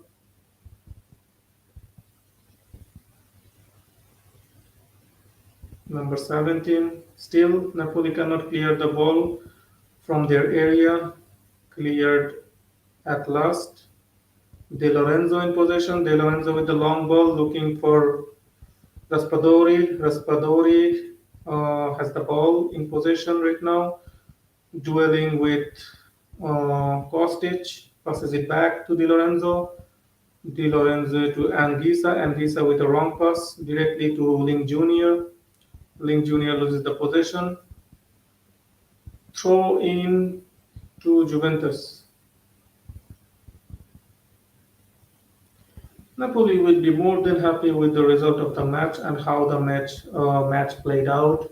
Speaker 1: Number 17. Still, Napoli cannot clear the ball from their area. Cleared at last. De Lorenzo in possession. De Lorenzo with the long ball looking for Raspadori. Raspadori has the ball in possession right now, dueling with Kostic. Passes it back to Di Lorenzo. Di Lorenzo to Anguissa. Anguissa with a wrong pass directly to Ling Jr. Ling Jr. loses the possession. Throw in to Juventus. Napoli will be more than happy with the result of the match and how the match played out.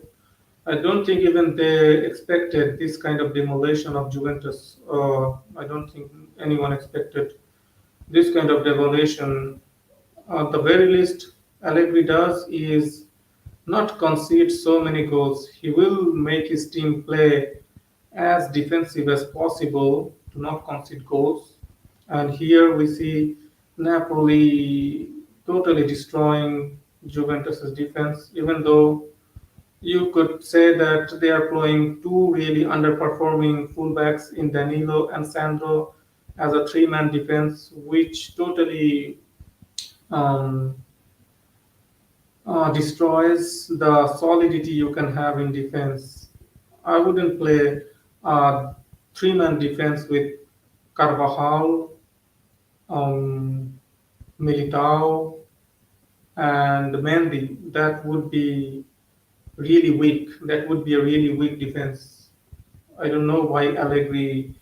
Speaker 1: I don't think even they expected this kind of demolition of Juventus. I don't think anyone expected this kind of demolition. At the very least, Allegri does is not concede so many goals. He will make his team play as defensive as possible to not concede goals. And here we see Napoli totally destroying Juventus's defense, even though you could say that they are playing two really underperforming fullbacks in Danilo and Sandro as a three-man defense, which totally um, destroys the solidity you can have in defense. I wouldn't play a three-man defense with Carvajal, um, Militao, and Mendy. That would be really weak. That would be a really weak defense. I don't know why Allegri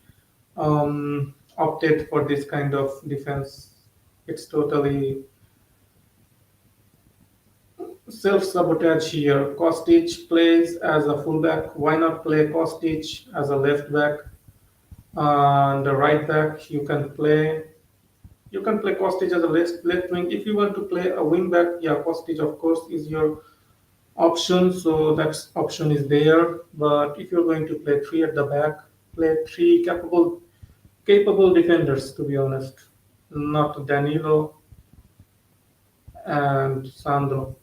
Speaker 1: opted for this kind of defense. It's totally self-sabotage here. Kostic plays as a fullback. Why not play Kostic as a left back? And the right back, you can play Kostic as a left wing. If you want to play a wing back, yeah, Kostic of course is your option. So that option is there. But if you're going to play three at the back, play three capable defenders. To be honest, not Danilo and Sandro.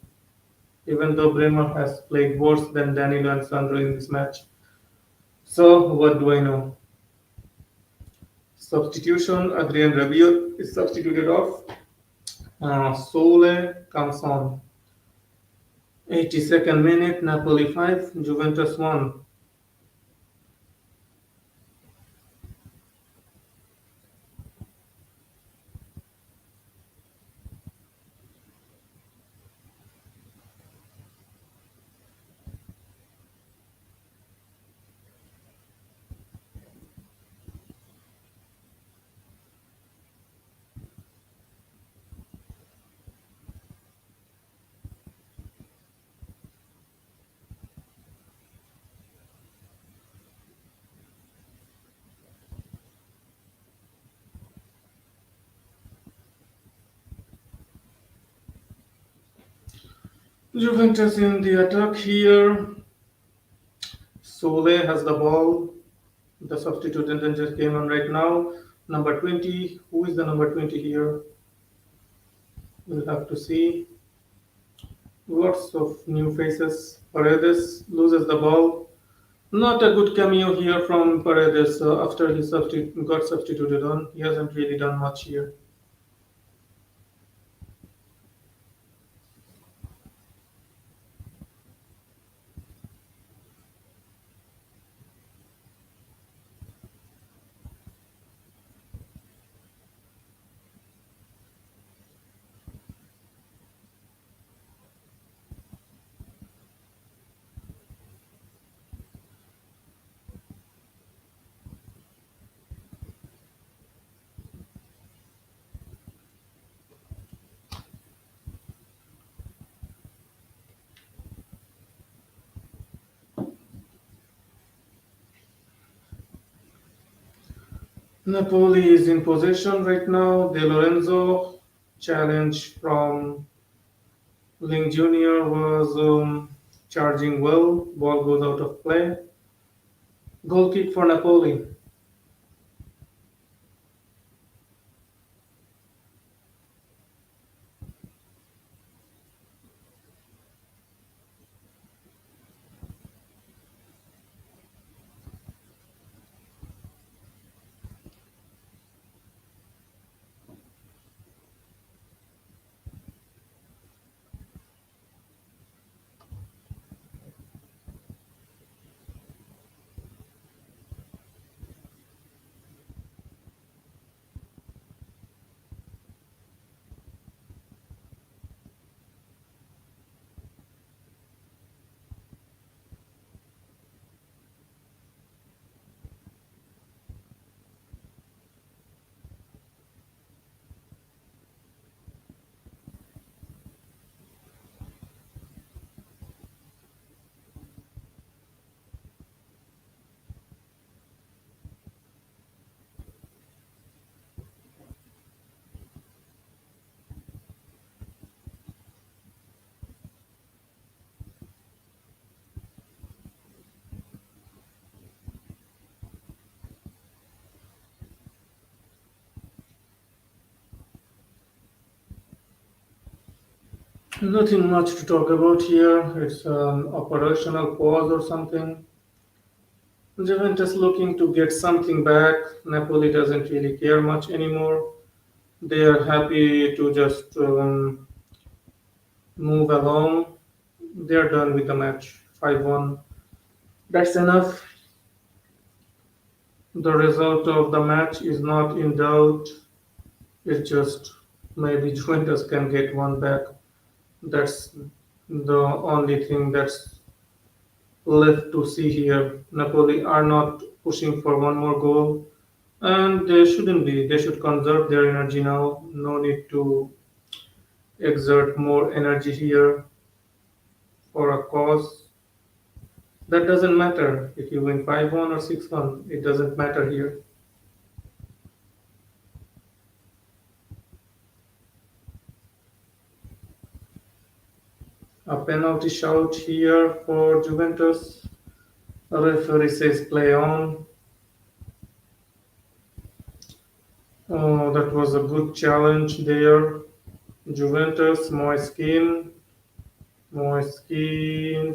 Speaker 1: Even though Bremer has played worse than Danilo and Sandro in this match. So what do I know? Substitution: Adrien Rabiot is substituted off. Sole comes on. 82nd minute, Napoli 5, Juventus 1. Juventus in the attack here. Sole has the ball. The substitute and then just came on right now. Number 20. Who is the number 20 here? We'll have to see. Lots of new faces. Paredes loses the ball. Not a good cameo here from Paredes after he got substituted on. He hasn't really done much here. Napoli is in possession right now. De Lorenzo challenge from Ling Jr. was charging well. Ball goes out of play. Goal kick for Napoli. Nothing much to talk about here. It's an operational pause or something. Juventus looking to get something back. Napoli doesn't really care much anymore. They are happy to just move along. They're done with the match. 5-1. That's enough. The result of the match is not in doubt. It's just maybe Juventus can get one back. That's the only thing that's left to see here. Napoli are not pushing for one more goal, and they shouldn't be. They should conserve their energy now. No need to exert more energy here for a cause. That doesn't matter if you win 5-1 or 6-1. It doesn't matter here. A penalty shout here for Juventus. The referee says play on. Oh, that was a good challenge there. Juventus, Moiskin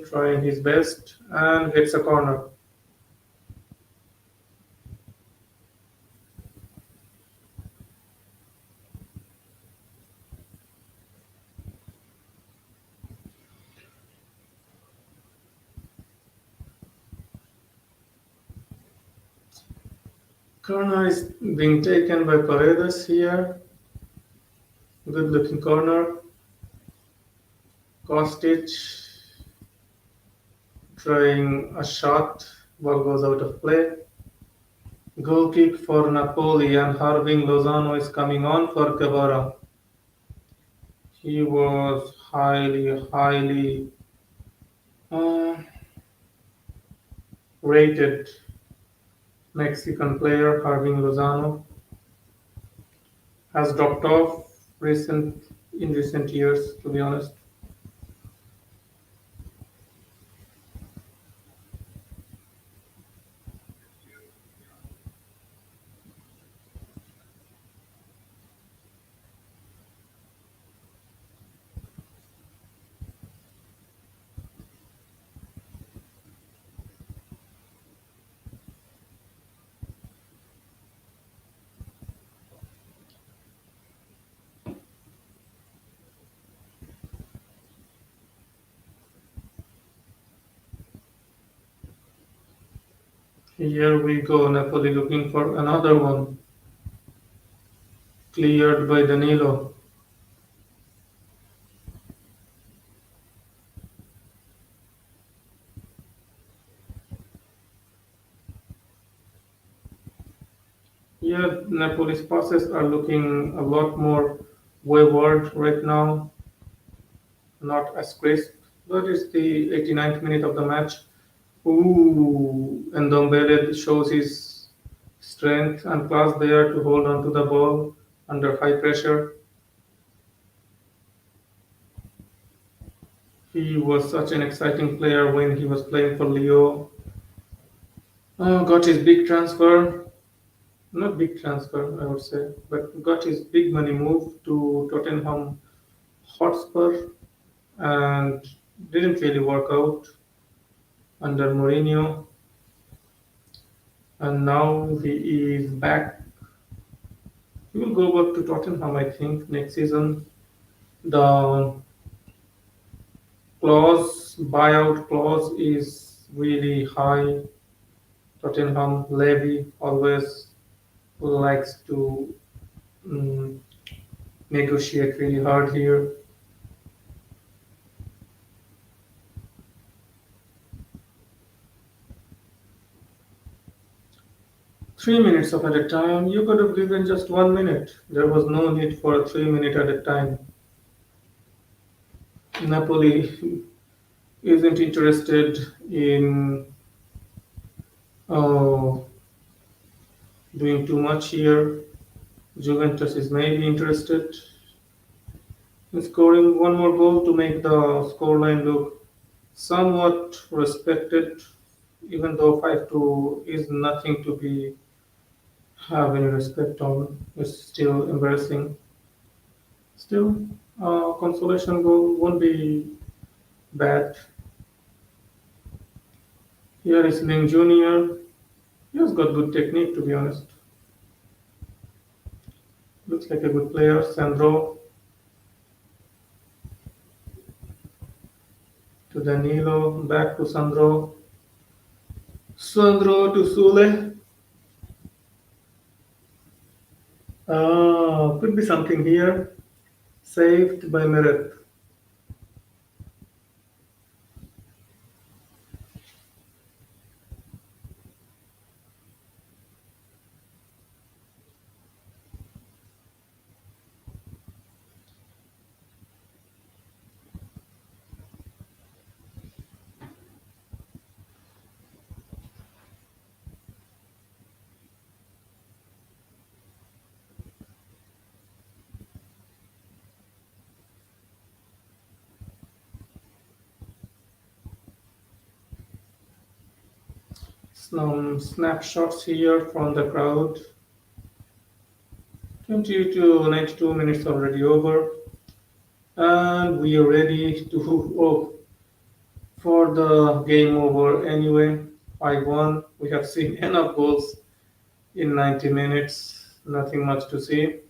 Speaker 1: trying his best and gets a corner. Corner is being taken by Paredes here. Good looking corner. Kostic trying a shot. Ball goes out of play. Goal kick for Napoli and Harving Lozano is coming on for Guevara. He was highly uh, rated Mexican player. Harving Lozano has dropped off in recent years, to be honest. Here we go, Napoli looking for another one, cleared by Danilo. Here, Napoli's passes are looking a lot more wayward right now, not as crisp. But it's the 89th minute of the match. Ooh, and Ndombele shows his strength and class there to hold on to the ball under high pressure. He was such an exciting player when he was playing for Leo. Got his big transfer, not big transfer, I would say, but got his big money move to Tottenham Hotspur and didn't really work out under Mourinho. And now he is back. He will go back to Tottenham, I think, next season. The buyout clause is really high. Tottenham Levy always likes to mm, negotiate really hard here. 3 minutes of added time. You could have given just 1 minute. There was no need for a 3 minute added time. Napoli isn't interested in uh, doing too much here. Juventus is maybe interested in scoring one more goal to make the scoreline look somewhat respected, even though 5-2 is nothing to be have any respect on. It's still embarrassing. Still. Consolation goal won't be bad. Here is Ling Jr. He has got good technique, to be honest. Looks like a good player. Sandro to Danilo, back to Sandro. Sandro to Sule. Could be something here. Saved by Meret. Some snapshots here from the crowd. 20 to 92 minutes already over. And we are ready to oh, for the game over anyway. 5-1. We have seen enough goals in 90 minutes. Nothing much to see.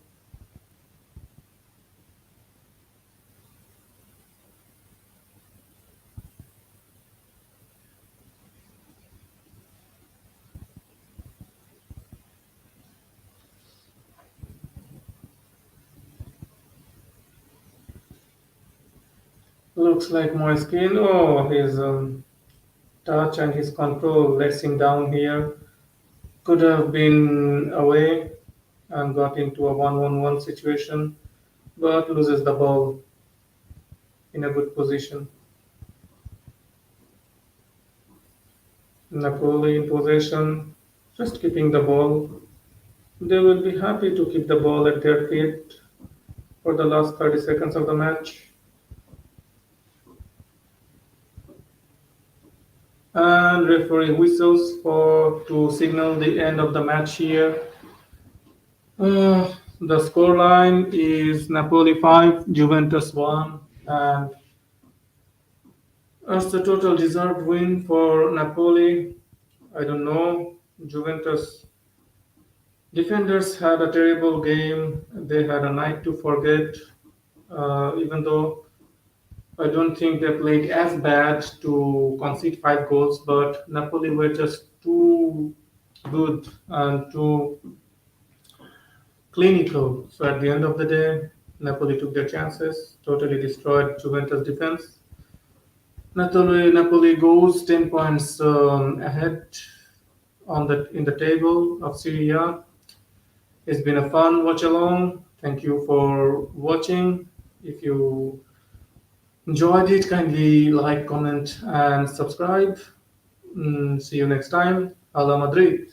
Speaker 1: Looks like Moiskin. Oh, his touch and his control lets him down here. Could have been away and got into a 1-1-1 situation, but loses the ball in a good position. Napoli in possession, just keeping the ball. They will be happy to keep the ball at their feet for the last 30 seconds of the match. And referee whistles for to signal the end of the match here. The scoreline is Napoli 5, Juventus 1, and as the total deserved win for Napoli. I don't know. Juventus defenders had a terrible game. They had a night to forget, even though I don't think they played as bad to concede 5 goals, but Napoli were just too good and too clinical. So at the end of the day, Napoli took their chances, totally destroyed Juventus defense. Napoli goes 10 points ahead on the in the table of Serie A. It's been a fun watch along. Thank you for watching. If you enjoyed it, kindly like, comment, and subscribe. See you next time. Hala Madrid.